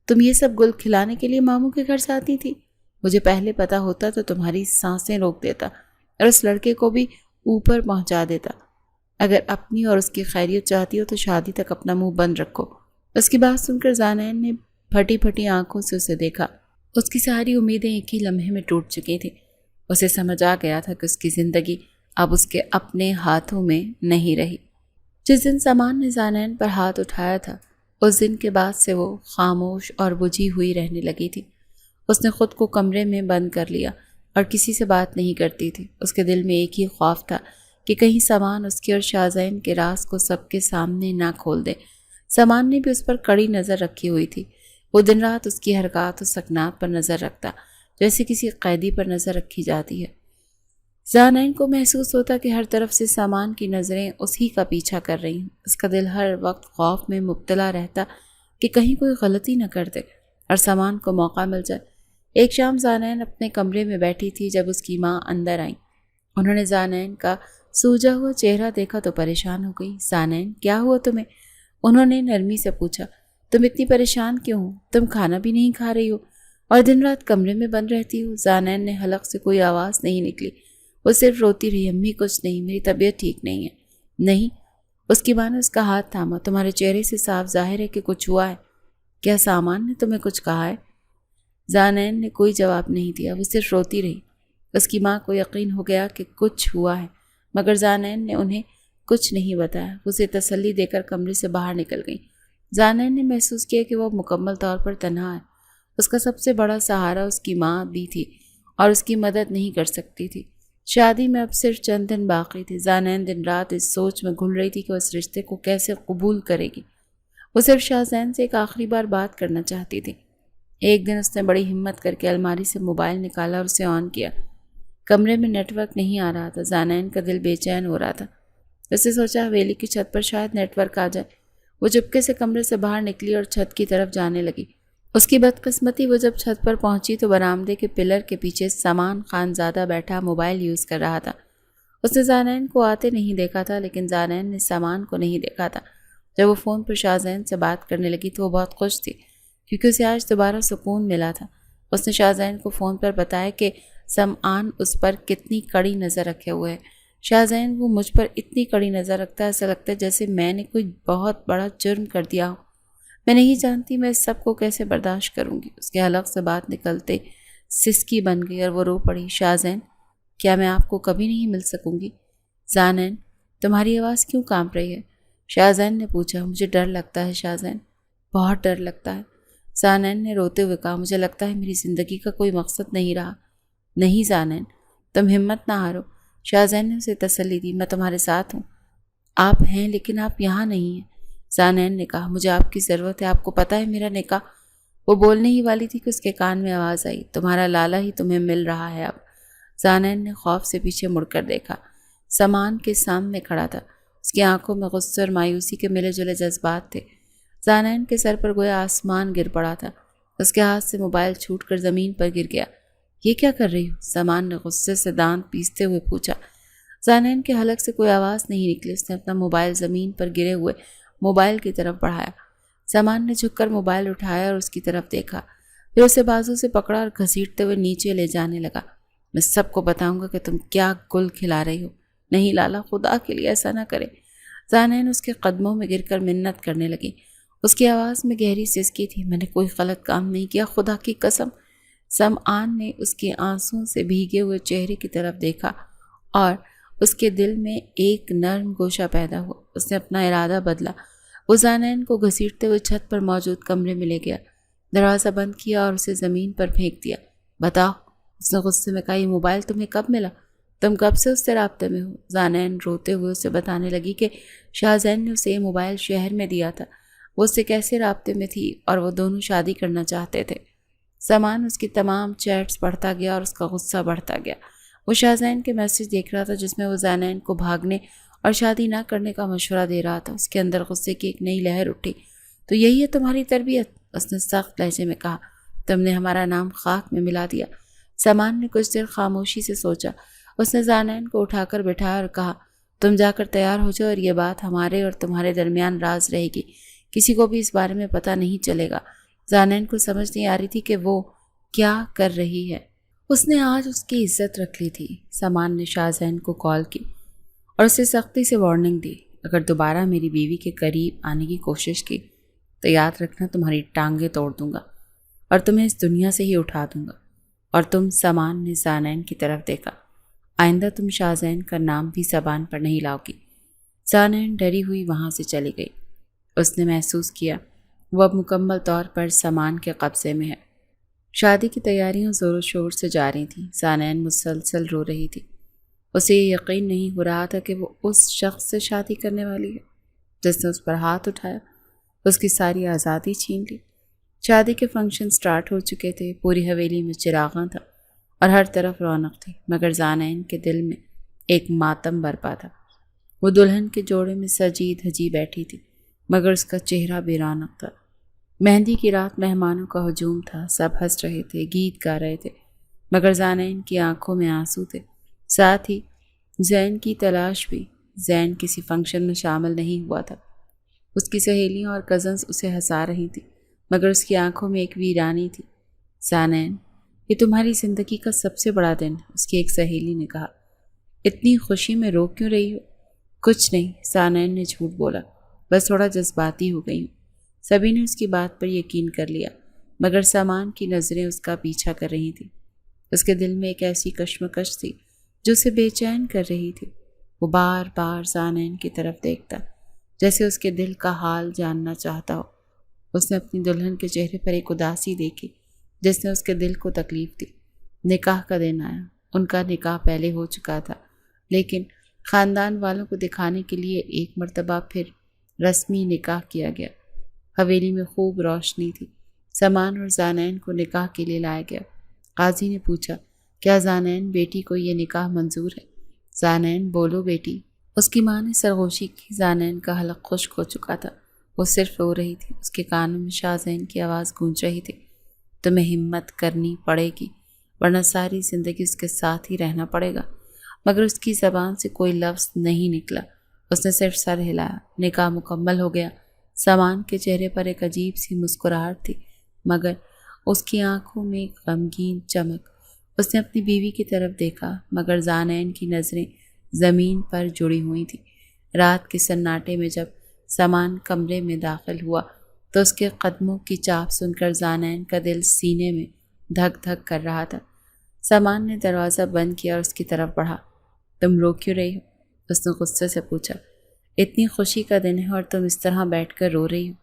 تم یہ سب گل کھلانے کے لیے ماموں کے گھر سے آتی تھی؟ مجھے پہلے پتا ہوتا تو تمہاری سانسیں روک دیتا اور اس لڑکے کو بھی اوپر پہنچا دیتا۔ اگر اپنی اور اس کی خیریت چاہتی ہو تو شادی تک اپنا منہ بند رکھو۔ اس کی بات سن کر زانین نے پھٹی پھٹی آنکھوں سے اسے دیکھا۔ اس کی ساری امیدیں ایک ہی لمحے میں ٹوٹ چکی تھیں۔ اسے سمجھ آ گیا تھا کہ اس کی زندگی اب اس کے اپنے ہاتھوں میں نہیں رہی۔ جس دن سامان نے زانین پر ہاتھ اٹھایا تھا، اس دن کے بعد سے وہ خاموش اور بجھی ہوئی رہنے لگی تھی۔ اس نے خود کو کمرے میں بند کر لیا اور کسی سے بات نہیں کرتی تھی۔ اس کے دل میں ایک ہی خوف تھا کہ کہیں سامان اس کے اور شاہزین کے راز کو سب کے سامنے نہ کھول دے۔ سامان نے بھی اس پر کڑی نظر رکھی ہوئی تھی۔ وہ دن رات اس کی حرکات و سکنات پر نظر رکھتا، جیسے کسی قیدی پر نظر رکھی جاتی ہے۔ زانین کو محسوس ہوتا کہ ہر طرف سے سامان کی نظریں اسی کا پیچھا کر رہی ہیں۔ اس کا دل ہر وقت خوف میں مبتلا رہتا کہ کہیں کوئی غلطی نہ کر دے اور سامان کو موقع مل جائے۔ ایک شام زانین اپنے کمرے میں بیٹھی تھی جب اس کی ماں اندر آئیں۔ انہوں نے زانین کا سوجا ہوا چہرہ دیکھا تو پریشان ہو گئی۔ زانین کیا ہوا تمہیں؟ انہوں نے نرمی سے پوچھا۔ تم اتنی پریشان کیوں ہو؟ تم کھانا بھی نہیں کھا رہی ہو اور دن رات کمرے میں بند رہتی ہو۔ زانین نے حلق سے کوئی آواز نہیں نکلی، وہ صرف روتی رہی۔ امی کچھ نہیں، میری طبیعت ٹھیک نہیں ہے۔ نہیں؟ اس کی ماں نے اس کا ہاتھ تھاما۔ تمہارے چہرے سے صاف ظاہر ہے کہ کچھ ہوا ہے۔ کیا سامان نے تمہیں کچھ کہا ہے؟ زانین نے کوئی جواب نہیں دیا، وہ صرف روتی رہی۔ اس کی ماں کو یقین ہو گیا کہ کچھ ہوا ہے، مگر زانین نے انہیں کچھ نہیں بتایا۔ اسے تسلی دے کر کمرے سے باہر نکل گئی۔ زانین نے محسوس کیا کہ وہ مکمل طور پر تنہا ہے۔ اس کا سب سے بڑا سہارا اس کی ماں بھی تھی اور اس کی مدد نہیں کر سکتی تھی۔ شادی میں اب صرف چند دن باقی تھے۔ زانین دن رات اس سوچ میں گھل رہی تھی کہ اس رشتے کو کیسے قبول کرے گی۔ وہ صرف شاہزین سے ایک آخری بار بات کرنا چاہتی تھی۔ ایک دن اس نے بڑی ہمت کر کے الماری سے موبائل نکالا اور اسے آن کیا۔ کمرے میں نیٹ ورک نہیں آ رہا تھا۔ زانین کا دل بے چین ہو رہا تھا۔ اس نے سوچا حویلی کی چھت پر شاید نیٹ ورک آ جائے۔ وہ چپکے سے کمرے سے باہر نکلی اور چھت کی طرف جانے لگی۔ اس کی بدقسمتی، وہ جب چھت پر پہنچی تو برآمدے کے پلر کے پیچھے سامان خانزادہ بیٹھا موبائل یوز کر رہا تھا۔ اس نے زانین کو آتے نہیں دیکھا تھا، لیکن زانین نے سامان کو نہیں دیکھا تھا۔ جب وہ فون پر شاہزین سے بات کرنے لگی تو وہ بہت خوش تھی، کیونکہ اسے آج دوبارہ سکون ملا تھا۔ اس نے شاہزین کو فون پر بتایا کہ سمعان اس پر کتنی کڑی نظر رکھے ہوئے ہے۔ شاہزین، وہ مجھ پر اتنی کڑی نظر رکھتا ہے، ایسا لگتا ہے جیسے میں نے کوئی بہت بڑا جرم کر دیا ہو۔ میں نہیں جانتی میں اس سب کو کیسے برداشت کروں گی۔ اس کے حلق سے بات نکلتے سسکی بن گئی اور وہ رو پڑی۔ شاہزین، کیا میں آپ کو کبھی نہیں مل سکوں گی؟ زانین، تمہاری آواز کیوں کانپ رہی ہے؟ شاہزین نے پوچھا۔ مجھے ڈر لگتا ہے شاہزین، بہت ڈر لگتا ہے۔ زانین نے روتے ہوئے کہا، مجھے لگتا ہے میری زندگی کا کوئی مقصد نہیں رہا۔ نہیں زانین، تم ہمت نہ ہارو۔ شاہزین نے اسے تسلی دی۔ میں تمہارے ساتھ ہوں۔ آپ ہیں لیکن آپ یہاں نہیں ہیں۔ زانین نے کہا، مجھے آپ کی ضرورت ہے۔ آپ کو پتہ ہے میرا نکاح؟ وہ بولنے ہی والی تھی کہ اس کے کان میں آواز آئی، تمہارا لالا ہی تمہیں مل رہا ہے اب۔ زانین نے خوف سے پیچھے مڑ کر دیکھا۔ سامان کے سامنے کھڑا تھا۔ اس کی آنکھوں میں غصے اور مایوسی کے ملے جلے جذبات تھے۔ زانین کے سر پر گویا آسمان گر پڑا تھا۔ اس کے ہاتھ سے موبائل چھوٹ کر زمین پر گر گیا۔ یہ کیا کر رہی ہو؟ سامان نے غصے سے دانت پیستے ہوئے پوچھا۔ زانین کے حلق سے کوئی آواز نہیں نکلی۔ اس نے اپنا موبائل زمین پر گرے ہوئے موبائل کی طرف بڑھایا۔ سامان نے جھک کر موبائل اٹھایا اور اس کی طرف دیکھا، پھر اسے بازو سے پکڑا اور گھسیٹتے ہوئے نیچے لے جانے لگا۔ میں سب کو بتاؤں گا کہ تم کیا گل کھلا رہی ہو۔ نہیں لالا، خدا کے لیے ایسا نہ کرے۔ زانین اس کے قدموں میں گر کر منت کرنے لگی۔ اس کی آواز میں گہری سسکی تھی۔ میں نے کوئی غلط کام نہیں کیا، خدا کی قسم۔ سمعان نے اس کے آنسوں سے بھیگے ہوئے چہرے کی طرف دیکھا اور اس کے دل میں ایک نرم گوشہ پیدا ہوا۔ اس نے اپنا ارادہ بدلا۔ وہ زانین کو گھسیٹتے ہوئے چھت پر موجود کمرے میں لے گیا، دروازہ بند کیا اور اسے زمین پر پھینک دیا۔ بتاؤ، اس نے غصے میں کہا، یہ موبائل تمہیں کب ملا؟ تم کب سے اس سے رابطے میں ہو؟ زانین روتے ہوئے اسے بتانے لگی کہ شاہزین نے اسے یہ موبائل شہر میں دیا تھا، وہ اس سے کیسے رابطے میں تھی اور وہ دونوں شادی کرنا چاہتے تھے۔ سامان اس کی تمام چیٹس پڑھتا گیا اور اس کا غصہ بڑھتا گیا۔ وہ شاہزین کے میسج دیکھ رہا تھا جس میں وہ زانین کو بھاگنے اور شادی نہ کرنے کا مشورہ دے رہا تھا۔ اس کے اندر غصے کی ایک نئی لہر اٹھی۔ تو یہی ہے تمہاری تربیت؟ اس نے سخت لہجے میں کہا۔ تم نے ہمارا نام خاک میں ملا دیا۔ سامان نے کچھ دیر خاموشی سے سوچا۔ اس نے زانین کو اٹھا کر بٹھایا اور کہا، تم جا کر تیار ہو جاؤ اور یہ بات ہمارے اور تمہارے درمیان راز رہے گی، کسی کو بھی اس بارے میں پتہ نہیں چلے گا۔ زانین کو سمجھ نہیں آ رہی تھی کہ وہ کیا کر رہی ہے۔ اس نے آج اس کی عزت رکھ لی تھی۔ سامان نے شاہزین کو کال کی اور اسے سختی سے وارننگ دی، اگر دوبارہ میری بیوی کے قریب آنے کی کوشش کی تو یاد رکھنا تمہاری ٹانگیں توڑ دوں گا اور تمہیں اس دنیا سے ہی اٹھا دوں گا۔ اور تم، سامان نے زانین کی طرف دیکھا، آئندہ تم شاہزین کا نام بھی زبان پر نہیں لاؤ گی۔ زانین ڈری ہوئی وہاں سے چلی گئی۔ اس نے محسوس کیا وہ اب مکمل طور پر سامان کے قبضے میں ہے۔ شادی کی تیاریاں زور و شور سے جاری تھیں۔ زانین مسلسل رو رہی تھی۔ اسے یہ یقین نہیں ہو رہا تھا کہ وہ اس شخص سے شادی کرنے والی ہے جس نے اس پر ہاتھ اٹھایا، اس کی ساری آزادی چھین لی۔ شادی کے فنکشن سٹارٹ ہو چکے تھے، پوری حویلی میں چراغاں تھا اور ہر طرف رونق تھی، مگر زانین کے دل میں ایک ماتم برپا تھا۔ وہ دلہن کے جوڑے میں سجی دھجی بیٹھی تھی، مگر اس کا چہرہ بے رونق تھا۔ مہندی کی رات مہمانوں کا ہجوم تھا، سب ہنس رہے تھے، گیت گا رہے تھے، مگر زانین کی آنکھوں میں آنسو تھے۔ ساتھ ہی زین کی تلاش بھی۔ زین کسی فنکشن میں شامل نہیں ہوا تھا۔ اس کی سہیلیاں اور کزنز اسے ہنسا رہی تھیں، مگر اس کی آنکھوں میں ایک ویرانی تھی۔ زانین، یہ تمہاری زندگی کا سب سے بڑا دن ہے، اس کی ایک سہیلی نے کہا۔ اتنی خوشی میں رو کیوں رہی ہو؟ کچھ نہیں، زانین نے جھوٹ بولا، بس تھوڑا جذباتی ہو گئی ہوں۔ سبھی نے اس کی بات پر یقین کر لیا، مگر سامان کی نظریں اس کا پیچھا کر رہی تھیں۔ اس کے دل میں ایک ایسی کشمکش تھی جو اسے بے چین کر رہی تھی۔ وہ بار بار زانین کی طرف دیکھتا، جیسے اس کے دل کا حال جاننا چاہتا ہو۔ اس نے اپنی دلہن کے چہرے پر ایک اداسی دیکھی جس نے اس کے دل کو تکلیف دی۔ نکاح کا دن آیا۔ ان کا نکاح پہلے ہو چکا تھا، لیکن خاندان والوں کو دکھانے کے لیے ایک مرتبہ پھر رسمی نکاح کیا گیا۔ حویلی میں خوب روشنی تھی۔ سامان اور زانین کو نکاح کے لیے لایا گیا۔ قاضی نے پوچھا، کیا زانین بیٹی کو یہ نکاح منظور ہے؟ زانین، بولو بیٹی۔ اس کی ماں نے سرگوشی کی۔ زانین کا حلق خشک ہو چکا تھا، وہ صرف رو رہی تھی۔ اس کے کانوں میں شاہزین کی آواز گونج رہی تھی، تمہیں ہمت کرنی پڑے گی، ورنہ ساری زندگی اس کے ساتھ ہی رہنا پڑے گا۔ مگر اس کی زبان سے کوئی لفظ نہیں نکلا، اس نے صرف سر ہلایا۔ نکاح مکمل ہو گیا۔ سامان کے چہرے پر ایک عجیب سی مسکراہٹ تھی، مگر اس کی آنکھوں میں ایک غمگین چمک۔ اس نے اپنی بیوی کی طرف دیکھا، مگر زانین کی نظریں زمین پر جڑی ہوئی تھیں۔ رات کے سناٹے میں جب سامان کمرے میں داخل ہوا تو اس کے قدموں کی چاپ سن کر زانین کا دل سینے میں دھک دھک کر رہا تھا۔ سامان نے دروازہ بند کیا اور اس کی طرف بڑھا۔ تم رو کیوں رہی ہو؟ اس نے غصے سے پوچھا۔ اتنی خوشی کا دن ہے اور تم اس طرح بیٹھ کر رو رہی ہو۔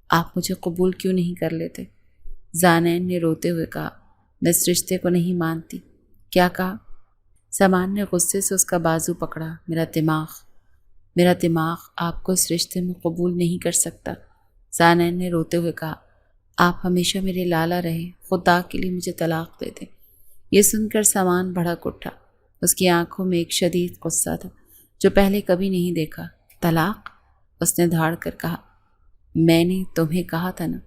آپ مجھے قبول کیوں نہیں کر لیتے؟ زانین نے روتے ہوئے کہا، میں اس رشتے کو نہیں مانتی۔ کیا کہا؟ سامان نے غصے سے اس کا بازو پکڑا۔ میرا دماغ آپ کو اس رشتے میں قبول نہیں کر سکتا۔ زانین نے روتے ہوئے کہا، آپ ہمیشہ میرے لالا رہے، خدا کے لیے مجھے طلاق دے دیں۔ یہ سن کر سامان بھڑک اٹھا۔ اس کی آنکھوں میں ایک شدید غصہ تھا جو پہلے کبھی نہیں دیکھا۔ طلاق؟ اس نے دھاڑ کر کہا، میں نے تمہیں کہا تھا نا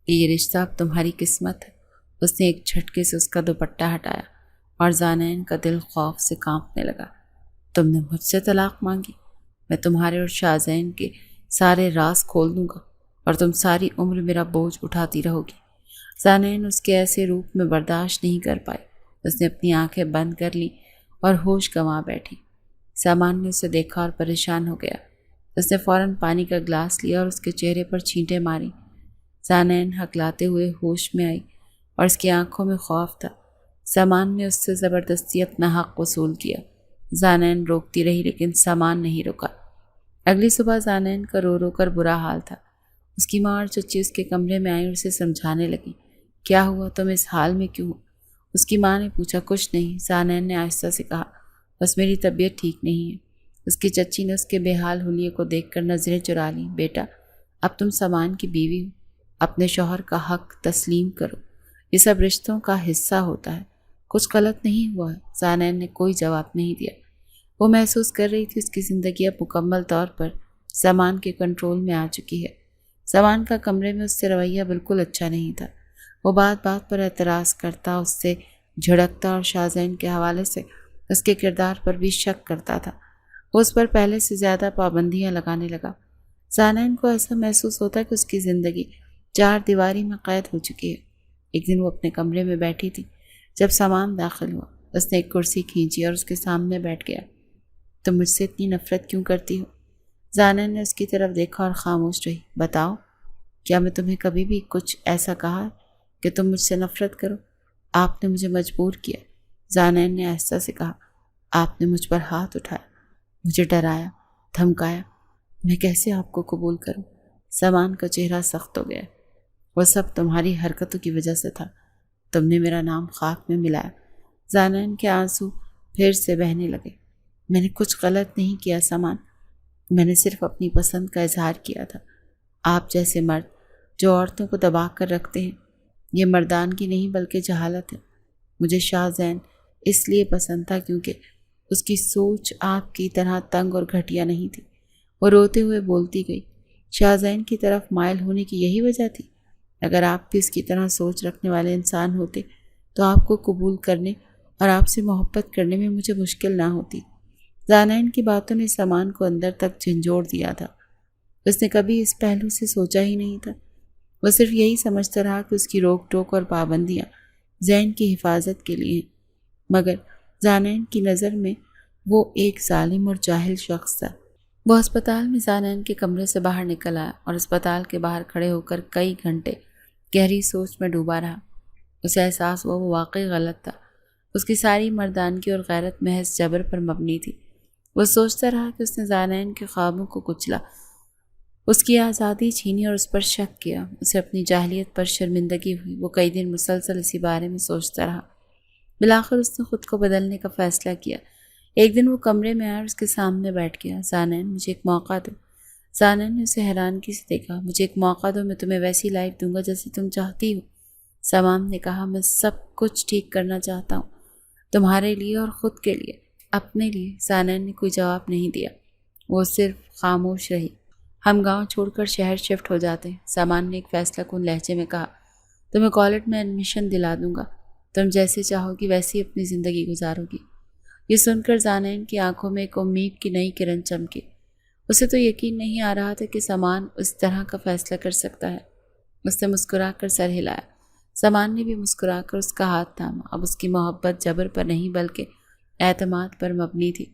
کہ یہ رشتہ اب تمہاری قسمت ہے۔ اس نے ایک جھٹکے سے اس کا دوپٹہ ہٹایا اور زانین کا دل خوف سے کانپنے لگا۔ تم نے مجھ سے طلاق مانگی؟ میں تمہارے اور شاہزین کے سارے راز کھول دوں گا اور تم ساری عمر میرا بوجھ اٹھاتی رہو گی۔ زانین اس کے ایسے روپ میں برداشت نہیں کر پائی۔ اس نے اپنی آنکھیں بند کر لی اور ہوش گنوا بیٹھی۔ سامان نے اسے دیکھا اور پریشان ہو گیا۔ اس نے فوراً پانی کا گلاس لیا اور اس کے چہرے پر چھینٹیں ماری۔ زانین ہکلاتے ہوئے ہوش میں آئی اور اس کی آنکھوں میں خوف تھا۔ سامان نے اس سے زبردستی اپنا حق وصول کیا۔ زانین روکتی رہی لیکن سامان نہیں رکا۔ اگلی صبح زانین کا رو رو کر برا حال تھا۔ اس کی ماں اور چچی اس کے کمرے میں آئیں اور اسے سمجھانے لگی۔ کیا ہوا؟ تم اس حال میں کیوں ہو؟ اس کی ماں نے پوچھا۔ کچھ نہیں، زانین نے آہستہ سے کہا، بس میری طبیعت ٹھیک نہیں ہے۔ اس کی چچی نے اس کے بے حال حلیے کو دیکھ کر نظریں چرا لیں۔ بیٹا، اب تم سامان کی بیوی ہو، اپنے شوہر کا حق تسلیم کرو۔ یہ سب رشتوں کا حصہ ہوتا ہے۔ کچھ غلط نہیں ہوا ہے۔ زانین نے کوئی جواب نہیں دیا۔ وہ محسوس کر رہی تھی اس کی زندگی اب مکمل طور پر سامان کے کنٹرول میں آ چکی ہے۔ سامان کا کمرے میں اس سے رویہ بالکل اچھا نہیں تھا۔ وہ بات بات پر اعتراض کرتا، اس سے جھڑکتا اور شاہزین کے حوالے سے اس کے کردار پر بھی شک کرتا تھا۔ وہ اس پر پہلے سے زیادہ پابندیاں لگانے لگا۔ زانین کو ایسا محسوس ہوتا کہ اس کی زندگی چار دیواری میں قید ہو چکی ہے۔ ایک دن وہ اپنے کمرے میں بیٹھی تھی جب سامان داخل ہوا۔ اس نے ایک کرسی کھینچی اور اس کے سامنے بیٹھ گیا۔ تم مجھ سے اتنی نفرت کیوں کرتی ہو؟ زانین نے اس کی طرف دیکھا اور خاموش رہی۔ بتاؤ، کیا میں تمہیں کبھی بھی کچھ ایسا کہا کہ تم مجھ سے نفرت کرو؟ آپ نے مجھے مجبور کیا۔ زانین نے آہستہ سے کہا، آپ نے مجھ پر ہاتھ اٹھایا، مجھے ڈرایا، دھمکایا۔ میں کیسے آپ کو قبول کروں؟ سامان کا چہرہ سخت ہو گیا۔ وہ سب تمہاری حرکتوں کی وجہ سے تھا۔ تم نے میرا نام خاک میں ملایا۔ زانین کے آنسو پھر سے بہنے لگے۔ میں نے کچھ غلط نہیں کیا سامان، میں نے صرف اپنی پسند کا اظہار کیا تھا۔ آپ جیسے مرد جو عورتوں کو دبا کر رکھتے ہیں، یہ مردانگی نہیں بلکہ جہالت ہے۔ مجھے شاہزین اس لیے پسند تھا کیونکہ اس کی سوچ آپ کی طرح تنگ اور گھٹیا نہیں تھی۔ وہ روتے ہوئے بولتی گئی، شاہزین کی طرف مائل ہونے کی یہی وجہ تھی؟ اگر آپ بھی اس کی طرح سوچ رکھنے والے انسان ہوتے تو آپ کو قبول کرنے اور آپ سے محبت کرنے میں مجھے مشکل نہ ہوتی۔ زانین کی باتوں نے سامان کو اندر تک جھنجھوڑ دیا تھا۔ اس نے کبھی اس پہلو سے سوچا ہی نہیں تھا۔ وہ صرف یہی سمجھتا رہا کہ اس کی روک ٹوک اور پابندیاں ذہن کی حفاظت کے لیے ہیں، مگر زانین کی نظر میں وہ ایک ظالم اور جاہل شخص تھا۔ وہ اسپتال میں زانین کے کمرے سے باہر نکل آیا اور اسپتال کے باہر کھڑے ہو کر کئی گھنٹے گہری سوچ میں ڈوبا رہا۔ اسے احساس ہوا وہ واقعی غلط تھا۔ اس کی ساری مردانگی اور غیرت محض جبر پر مبنی تھی۔ وہ سوچتا رہا کہ اس نے زانین کے خوابوں کو کچلا، اس کی آزادی چھینی اور اس پر شک کیا۔ اسے اپنی جاہلیت پر شرمندگی ہوئی۔ وہ کئی دن مسلسل اسی بارے میں سوچتا رہا۔ بالآخر اس نے خود کو بدلنے کا فیصلہ کیا۔ ایک دن وہ کمرے میں آیا اور اس کے سامنے بیٹھ گیا۔ زانین، مجھے ایک موقع دو۔ زانین نے اسے حیرانگی سے دیکھا۔ مجھے ایک موقع دو، میں تمہیں ویسی لائف دوں گا جیسی تم چاہتی ہو۔ سامان نے کہا، میں سب کچھ ٹھیک کرنا چاہتا ہوں، تمہارے لیے اور خود کے لیے، اپنے لیے۔ زانین نے کوئی جواب نہیں دیا، وہ صرف خاموش رہی۔ ہم گاؤں چھوڑ کر شہر شفٹ ہو جاتے ہیں، سامان نے ایک فیصلہ کن لہجے میں کہا۔ تمہیں کالج میں ایڈمیشن دلا دوں گا، تم جیسے چاہو گی ویسی اپنی زندگی گزارو گی۔ یہ سن کر زانین کی آنکھوں میں ایک امید کی نئی کرن چمکی۔ اسے تو یقین نہیں آ رہا تھا کہ سامان اس طرح کا فیصلہ کر سکتا ہے۔ اس نے مسکرا کر سر ہلایا۔ سامان نے بھی مسکرا کر اس کا ہاتھ تھاما۔ اب اس کی محبت جبر پر نہیں بلکہ اعتماد پر مبنی تھی۔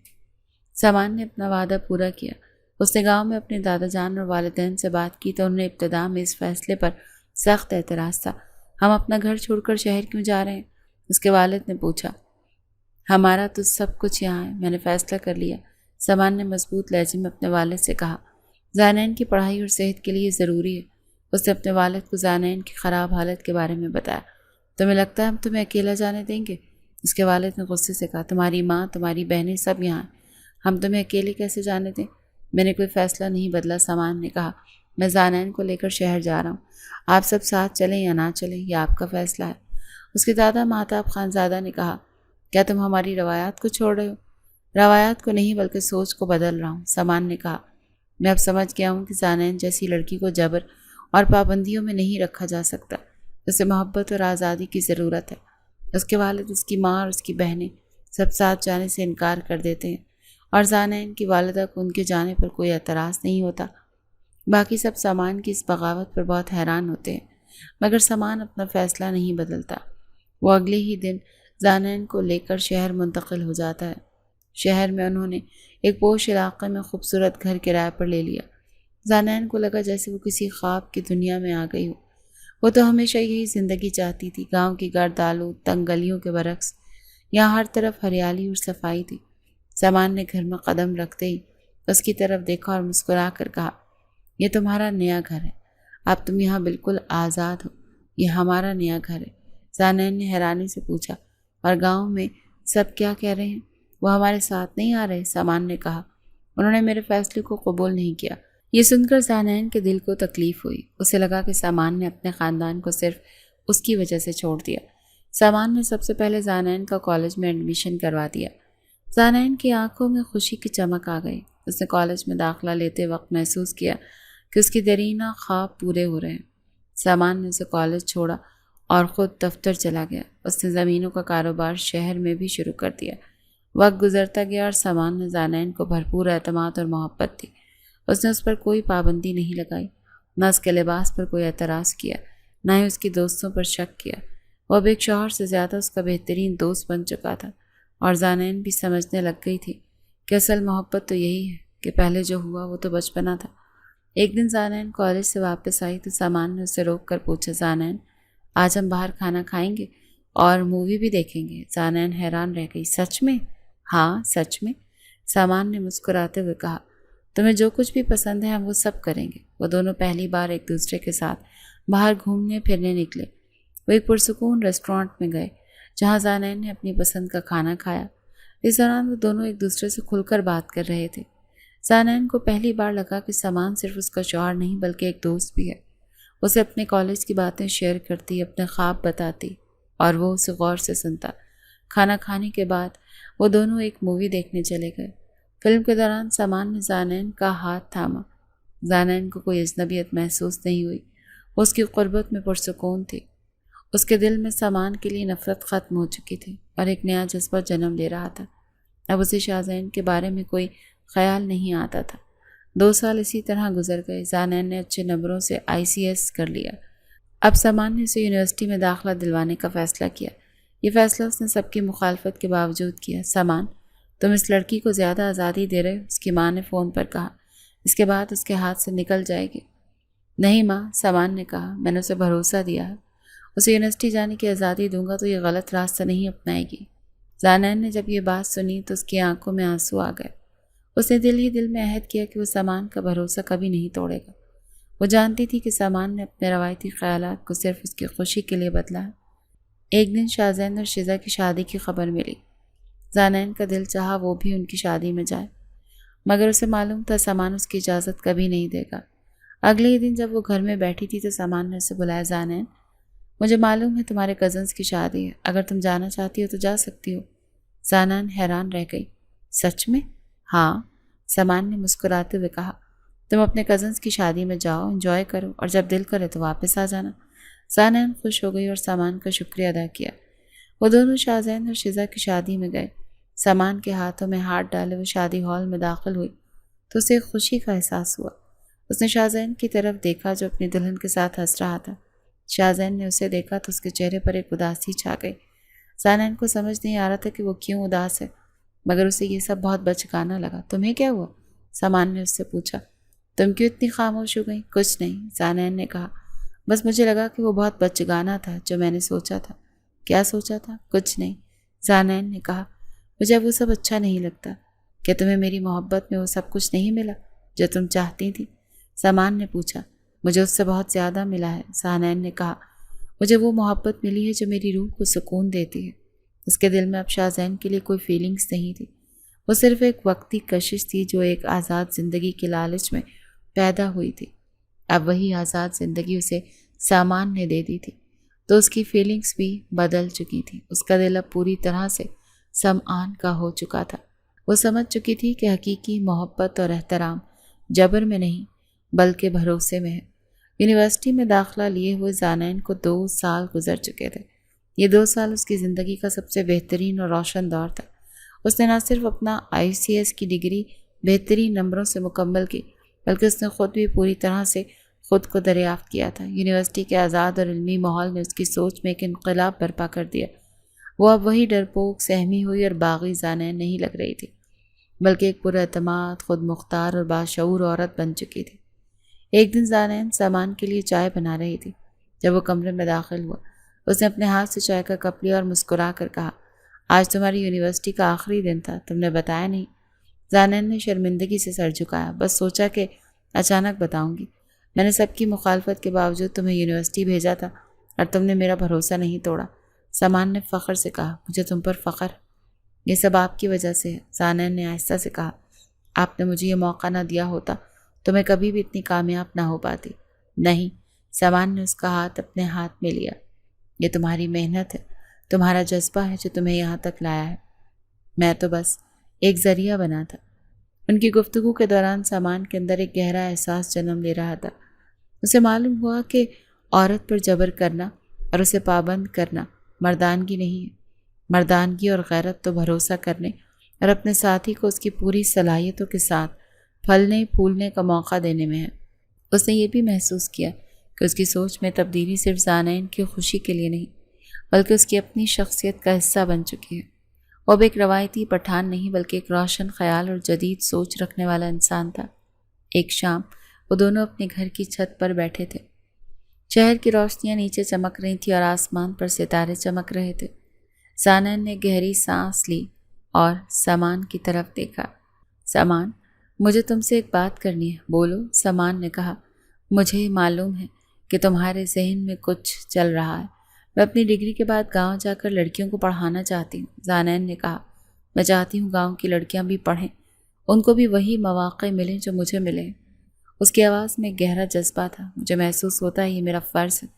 سامان نے اپنا وعدہ پورا کیا۔ اس نے گاؤں میں اپنے دادا جان اور والدین سے بات کی تو انہوں نے ابتدا میں اس فیصلے پر سخت اعتراض تھا۔ ہم اپنا گھر چھوڑ کر شہر کیوں جا رہے ہیں؟ اس کے والد نے پوچھا۔ ہمارا تو سب کچھ یہاں ہے، میں نے فیصلہ کر لیا، سامان نے مضبوط لہجے میں اپنے والد سے کہا۔ زانین کی پڑھائی اور صحت کے لیے ضروری ہے۔ اس نے اپنے والد کو زانین کی خراب حالت کے بارے میں بتایا۔ تمہیں لگتا ہے ہم تمہیں اکیلا جانے دیں گے؟ اس کے والد نے غصے سے کہا۔ تمہاری ماں، تمہاری بہنیں سب یہاں ہیں، ہم تمہیں اکیلے کیسے جانے دیں؟ میں نے کوئی فیصلہ نہیں بدلا، سامان نے کہا۔ میں زانین کو لے کر شہر جا رہا ہوں، آپ سب ساتھ چلیں یا نہ چلیں یہ آپ کا فیصلہ ہے۔ اس کے دادا مہتاب خانزادہ نے کہا۔ کیا تم ہماری روایات کو چھوڑ رہے ہو؟ روایات کو نہیں بلکہ سوچ کو بدل رہا ہوں، سامان نے کہا۔ میں اب سمجھ گیا ہوں کہ زانین جیسی لڑکی کو جبر اور پابندیوں میں نہیں رکھا جا سکتا، اسے محبت اور آزادی کی ضرورت ہے۔ اس کے والد، اس کی ماں اور اس کی بہنیں سب ساتھ جانے سے انکار کر دیتے ہیں اور زانین کی والدہ کو ان کے جانے پر کوئی اعتراض نہیں ہوتا۔ باقی سب سامان کی اس بغاوت پر بہت حیران ہوتے ہیں، مگر سامان اپنا فیصلہ نہیں بدلتا۔ وہ اگلے ہی دن زانین کو لے کر شہر منتقل ہو جاتا ہے۔ شہر میں انہوں نے ایک پوش علاقے میں خوبصورت گھر کرائے پر لے لیا۔ زانین کو لگا جیسے وہ کسی خواب کی دنیا میں آ گئی ہو۔ وہ تو ہمیشہ یہی زندگی چاہتی تھی، گاؤں کی گرد آلود تنگ گلیوں کے برعکس یہاں ہر طرف ہریالی اور صفائی تھی۔ سامان نے گھر میں قدم رکھتے ہی اس کی طرف دیکھا اور مسکرا کر کہا، یہ تمہارا نیا گھر ہے، اب تم یہاں بالکل آزاد ہو، یہ ہمارا نیا گھر ہے۔ زانین نے حیرانی سے پوچھا، اور گاؤں میں سب کیا کہہ رہے ہیں؟ وہ ہمارے ساتھ نہیں آ رہے، سامان نے کہا۔ انہوں نے میرے فیصلے کو قبول نہیں کیا۔ یہ سن کر زانین کے دل کو تکلیف ہوئی۔ اسے لگا کہ سامان نے اپنے خاندان کو صرف اس کی وجہ سے چھوڑ دیا۔ سامان نے سب سے پہلے زانین کا کالج میں ایڈمیشن کروا دیا۔ زانین کی آنکھوں میں خوشی کی چمک آ گئی۔ اس نے کالج میں داخلہ لیتے وقت محسوس کیا کہ اس کی دیرینہ خواب پورے ہو رہے ہیں۔ سامان نے اسے کالج چھوڑا اور خود دفتر چلا گیا۔ اس نے زمینوں کا کاروبار شہر میں بھی شروع کر دیا۔ وقت گزرتا گیا اور سامان نے زانین کو بھرپور اعتماد اور محبت دی۔ اس نے اس پر کوئی پابندی نہیں لگائی، نہ اس کے لباس پر کوئی اعتراض کیا، نہ ہی اس کی دوستوں پر شک کیا۔ وہ اب ایک شوہر سے زیادہ اس کا بہترین دوست بن چکا تھا، اور زانین بھی سمجھنے لگ گئی تھی کہ اصل محبت تو یہی ہے کہ پہلے جو ہوا وہ تو بچپنا تھا۔ ایک دن زانین کالج سے واپس آئی تو سامان نے اسے روک کر پوچھا، زانین آج ہم باہر کھانا کھائیں گے اور مووی بھی دیکھیں گے؟ زانین حیران رہ گئی۔ سچ میں؟ ہاں سچ میں، سامان نے مسکراتے ہوئے کہا۔ تمہیں جو کچھ بھی پسند ہے ہم وہ سب کریں گے۔ وہ دونوں پہلی بار ایک دوسرے کے ساتھ باہر گھومنے پھرنے نکلے۔ وہ ایک پرسکون ریسٹورانٹ میں گئے جہاں زانین نے اپنی پسند کا کھانا کھایا۔ اس دوران وہ دونوں ایک دوسرے سے کھل کر بات کر رہے تھے۔ زانین کو پہلی بار لگا کہ سامان صرف اس کا شوہر نہیں بلکہ ایک دوست بھی ہے۔ اسے اپنے کالج کی باتیں شیئر کرتی، اپنے خواب بتاتی اور وہ اسے غور سے سنتا۔ کھانا کھانے کے بعد وہ دونوں ایک مووی دیکھنے چلے گئے۔ فلم کے دوران سامان نے زانین کا ہاتھ تھاما۔ زانین کو کوئی اجنبیت محسوس نہیں ہوئی، وہ اس کی قربت میں پرسکون تھی۔ اس کے دل میں سامان کے لیے نفرت ختم ہو چکی تھی اور ایک نیا جذبہ جنم لے رہا تھا۔ اب اسے شاہزین کے بارے میں کوئی خیال نہیں آتا تھا، 2 سال اسی طرح گزر گئے۔ زانین نے اچھے نمبروں سے ICS کر لیا۔ اب سامان نے اسے یونیورسٹی میں داخلہ دلوانے کا فیصلہ کیا۔ یہ فیصلہ اس نے سب کی مخالفت کے باوجود کیا۔ سامان، تم اس لڑکی کو زیادہ آزادی دے رہے ہو، اس کی ماں نے فون پر کہا۔ اس کے بعد اس کے ہاتھ سے نکل جائے گی۔ نہیں ماں، سامان نے کہا، میں نے اسے بھروسہ دیا ہے۔ اسے یونیورسٹی جانے کی آزادی دوں گا تو یہ غلط راستہ نہیں اپنائے گی۔ زانین نے جب یہ بات سنی تو اس کی آنکھوں میں آنسو آ گئے۔ اس نے دل ہی دل میں عہد کیا کہ وہ سامان کا بھروسہ کبھی نہیں توڑے گا۔ وہ جانتی تھی کہ سامان نے اپنے روایتی خیالات کو صرف اس کی خوشی کے لیے بدلا ہے۔ ایک دن شاہزین اور شیزا کی شادی کی خبر ملی۔ زانین کا دل چاہا وہ بھی ان کی شادی میں جائے، مگر اسے معلوم تھا سامان اس کی اجازت کبھی نہیں دے گا۔ اگلے ہی دن جب وہ گھر میں بیٹھی تھی تو سامان نے اسے بلایا۔ زانین، مجھے معلوم ہے تمہارے کزنس کی شادی ہے، اگر تم جانا چاہتی ہو تو جا سکتی ہو۔ زانین حیران رہ گئی۔ سچ میں؟ ہاں، سامان نے مسکراتے ہوئے کہا۔ تم اپنے کزنس کی شادی میں جاؤ، انجوائے کرو، اور جب دل کرے تو واپس آ جانا۔ زانین خوش ہو گئی اور سامان کا شکریہ ادا کیا۔ وہ دونوں شاہزین اور شیزا کی شادی میں گئے۔ سامان کے ہاتھوں میں ہاتھ ڈالے وہ شادی ہال میں داخل ہوئی تو اسے خوشی کا احساس ہوا۔ اس نے شاہزین کی طرف دیکھا جو اپنی دلہن کے ساتھ ہنس رہا تھا۔ شاہزین نے اسے دیکھا تو اس کے چہرے پر ایک اداسی چھا گئی۔ زانین کو سمجھ نہیں آ رہا تھا کہ وہ کیوں اداس ہے، مگر اسے یہ سب بہت بچگانہ لگا۔ تمہیں کیا ہوا؟ سامان نے اس سے پوچھا۔ تم کیوں اتنی خاموش ہو گئی؟ کچھ نہیں، زانین نے کہا، بس مجھے لگا کہ وہ بہت بچگانہ تھا جو میں نے سوچا تھا۔ کیا سوچا تھا؟ کچھ نہیں، زانین نے کہا، مجھے وہ سب اچھا نہیں لگتا۔ کہ تمہیں میری محبت میں وہ سب کچھ نہیں ملا جو تم چاہتی تھی؟ سامان نے پوچھا۔ مجھے اس سے بہت زیادہ ملا ہے، زانین نے کہا۔ مجھے وہ محبت ملی ہے جو میری روح کو سکون دیتی ہے۔ اس کے دل میں اب شاہزین کے لیے کوئی فیلنگز نہیں تھی، وہ صرف ایک وقتی کشش تھی جو ایک آزاد زندگی کے لالچ میں پیدا ہوئی تھی۔ اب وہی آزاد زندگی اسے سامان نے دے دی تھی تو اس کی فیلنگز بھی بدل چکی تھی۔ اس کا دل اب پوری طرح سے سمعان کا ہو چکا تھا۔ وہ سمجھ چکی تھی کہ حقیقی محبت اور احترام جبر میں نہیں بلکہ بھروسے میں ہے۔ یونیورسٹی میں داخلہ لیے ہوئے زانین کو 2 سال گزر چکے تھے۔ یہ 2 سال اس کی زندگی کا سب سے بہترین اور روشن دور تھا۔ اس نے نہ صرف اپنا ICS کی ڈگری بہترین نمبروں سے مکمل کی، بلکہ اس نے خود بھی پوری طرح سے خود کو دریافت کیا تھا۔ یونیورسٹی کے آزاد اور علمی ماحول نے اس کی سوچ میں ایک انقلاب برپا کر دیا۔ وہ اب وہی ڈرپوک، سہمی ہوئی اور باغی زانین نہیں لگ رہی تھی، بلکہ ایک پراعتماد، خود مختار اور باشعور عورت بن چکی تھی۔ ایک دن زانین سامان کے لیے چائے بنا رہی تھی۔ جب وہ کمرے میں داخل ہوا، اس نے اپنے ہاتھ سے چائے کا کپ لیا اور مسکرا کر کہا، آج تمہاری یونیورسٹی کا آخری دن تھا، تم نے بتایا نہیں۔ زانین نے شرمندگی سے سر جھکایا۔ بس سوچا کہ اچانک بتاؤں گی۔ میں نے سب کی مخالفت کے باوجود تمہیں یونیورسٹی بھیجا تھا اور تم نے میرا بھروسہ نہیں توڑا۔ سامان نے فخر سے کہا، مجھے تم پر فخر ہے۔ یہ سب آپ کی وجہ سے ہے، زانین نے آہستہ سے کہا۔ آپ نے مجھے یہ موقع نہ دیا ہوتا تو میں کبھی بھی اتنی کامیاب نہ ہو پاتی۔ نہیں، سامان نے اس کا ہاتھ اپنے ہاتھ میں لیا۔ یہ تمہاری محنت ہے، تمہارا جذبہ ہے جو تمہیں یہاں تک لایا ہے۔ میں تو بس ایک ذریعہ بنا تھا۔ ان کی گفتگو کے دوران سامان کے اندر ایک گہرا احساس جنم لے رہا تھا۔ اسے معلوم ہوا کہ عورت پر جبر کرنا اور اسے پابند کرنا مردانگی نہیں ہے۔ مردانگی اور غیرت تو بھروسہ کرنے اور اپنے ساتھی کو اس کی پوری صلاحیتوں کے ساتھ پھلنے پھولنے کا موقع دینے میں ہے۔ اس نے یہ بھی محسوس کیا کہ اس کی سوچ میں تبدیلی صرف زانین کی خوشی کے لیے نہیں بلکہ اس کی اپنی شخصیت کا حصہ بن چکی ہے۔ وہ اب ایک روایتی پٹھان نہیں بلکہ ایک روشن خیال اور جدید سوچ رکھنے والا انسان تھا۔ ایک شام وہ دونوں اپنے گھر کی چھت پر بیٹھے تھے۔ شہر کی روشنیاں نیچے چمک رہی تھیں اور آسمان پر ستارے چمک رہے تھے۔ زانین نے گہری سانس لی اور سامان کی طرف دیکھا۔ سامان، مجھے تم سے ایک بات کرنی ہے، بولو، سامان نے کہا۔ مجھے معلوم ہے کہ تمہارے ذہن میں کچھ چل رہا ہے۔ میں اپنی ڈگری کے بعد گاؤں جا کر لڑکیوں کو پڑھانا چاہتی ہوں، زانین نے کہا۔ میں چاہتی ہوں گاؤں کی لڑکیاں بھی پڑھیں، ان کو بھی وہی مواقع ملیں جو مجھے ملے۔ اس کی آواز میں گہرا جذبہ تھا۔ مجھے محسوس ہوتا ہے یہ میرا فرض ہے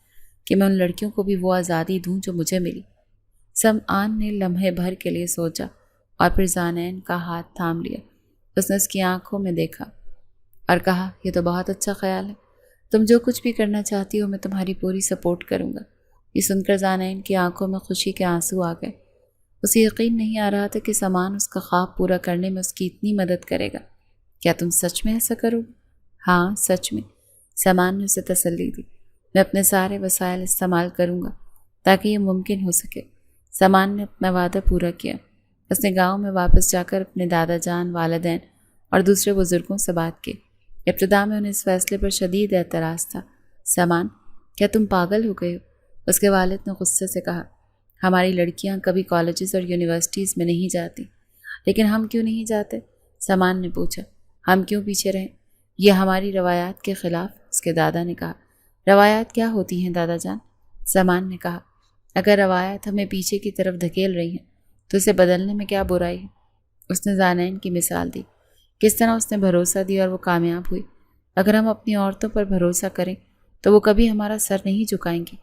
کہ میں ان لڑکیوں کو بھی وہ آزادی دوں جو مجھے ملی۔ سمعان نے لمحے بھر کے لیے سوچا اور پھر زانین کا ہاتھ تھام لیا۔ اس نے اس کی آنکھوں میں دیکھا اور کہا، یہ تو بہت اچھا خیال ہے، تم جو کچھ بھی کرنا چاہتی ہو میں تمہاری پوری سپورٹ کروں گا۔ یہ سن کر زانین کی آنکھوں میں خوشی کے آنسو آ گئے۔ اسے یقین نہیں آ رہا تھا کہ سامان اس کا خواب پورا کرنے میں اس کی اتنی مدد کرے گا۔ کیا تم سچ میں ایسا کرو گے؟ ہاں سچ میں، سامان نے اسے تسلی دی۔ میں اپنے سارے وسائل استعمال کروں گا تاکہ یہ ممکن ہو سکے۔ سامان نے اپنا وعدہ پورا کیا۔ اس نے گاؤں میں واپس جا کر اپنے دادا جان، والدین اور دوسرے بزرگوں سے بات کی۔ ابتدا میں انہیں اس فیصلے پر شدید اعتراض تھا۔ سامان، کیا تم پاگل ہو گئے ہو؟ اس کے والد نے غصے سے کہا، ہماری لڑکیاں کبھی کالجز اور یونیورسٹیز میں نہیں جاتی، لیکن ہم کیوں نہیں جاتے؟ سامان نے پوچھا۔ ہم کیوں پیچھے رہیں؟ یہ ہماری روایات کے خلاف، اس کے دادا نے کہا۔ روایات کیا ہوتی ہیں دادا جان؟ سامان نے کہا، اگر روایات ہمیں پیچھے کی طرف دھکیل رہی ہیں تو اسے بدلنے میں کیا برائی ہے؟ اس نے زانین کی مثال دی، کس طرح اس نے بھروسہ دیا اور وہ کامیاب ہوئی۔ اگر ہم اپنی عورتوں پر بھروسہ کریں تو وہ کبھی ہمارا سر نہیں جھکائیں گی،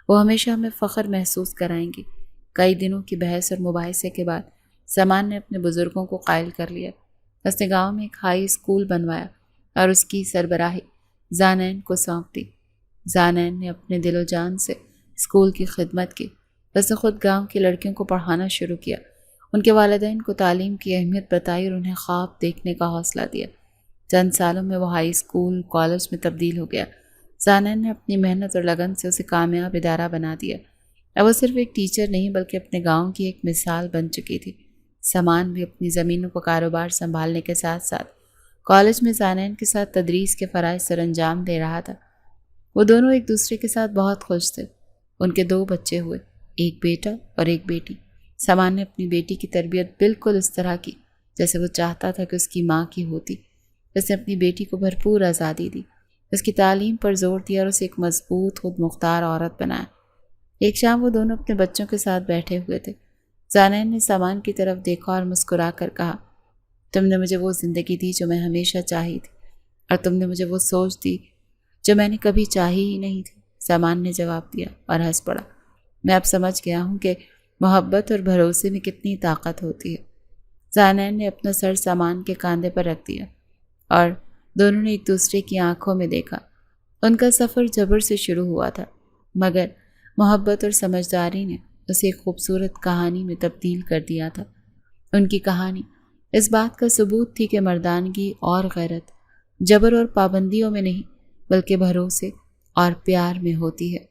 وہ ہمیشہ ہمیں فخر محسوس کرائیں گی۔ کئی دنوں کی بحث اور مباحثے کے بعد سامان نے اپنے بزرگوں کو قائل کر لیا۔ اس نے گاؤں میں ایک ہائی اسکول بنوایا اور اس کی سربراہی زانین کو سونپ دی۔ زانین نے اپنے دل و جان سے اسکول کی خدمت کی۔ اس نے خود گاؤں کی لڑکیوں کو پڑھانا شروع کیا، ان کے والدین کو تعلیم کی اہمیت بتائی اور انہیں خواب دیکھنے کا حوصلہ دیا۔ چند سالوں میں وہ ہائی اسکول، کالج میں تبدیل ہو گیا۔ زانین نے اپنی محنت اور لگن سے اسے کامیاب ادارہ بنا دیا۔ اب وہ صرف ایک ٹیچر نہیں بلکہ اپنے گاؤں کی ایک مثال بن چکی تھی۔ سامان بھی اپنی زمینوں کو کاروبار سنبھالنے کے ساتھ ساتھ کالج میں زانین کے ساتھ تدریس کے فرائض سر انجام دے رہا تھا۔ وہ دونوں ایک دوسرے کے ساتھ بہت خوش تھے۔ ان کے 2 بچے ہوئے، ایک بیٹا اور ایک بیٹی۔ سامان نے اپنی بیٹی کی تربیت بالکل اس طرح کی جیسے وہ چاہتا تھا کہ اس کی ماں کی ہوتی۔ اس نے اپنی بیٹی کو بھرپور آزادی دی، اس کی تعلیم پر زور دیا اور اسے ایک مضبوط، خود مختار عورت بنایا۔ ایک شام وہ دونوں اپنے بچوں کے ساتھ بیٹھے ہوئے تھے۔ زانین نے سامان کی طرف دیکھا اور مسکرا کر کہا، تم نے مجھے وہ زندگی دی جو میں ہمیشہ چاہی تھی، اور تم نے مجھے وہ سوچ دی جو میں نے کبھی چاہی ہی نہیں تھی۔ سامان نے جواب دیا اور ہنس پڑا۔ میں اب سمجھ گیا ہوں کہ محبت اور بھروسے میں کتنی طاقت ہوتی ہے۔ زانین نے اپنا سر سامان کے کاندھے پر رکھ دیا اور دونوں نے ایک دوسرے کی آنکھوں میں دیکھا۔ ان کا سفر جبر سے شروع ہوا تھا، مگر محبت اور سمجھداری نے اسے ایک خوبصورت کہانی میں تبدیل کر دیا تھا۔ ان کی کہانی اس بات کا ثبوت تھی کہ مردانگی اور غیرت جبر اور پابندیوں میں نہیں بلکہ بھروسے اور پیار میں ہوتی ہے۔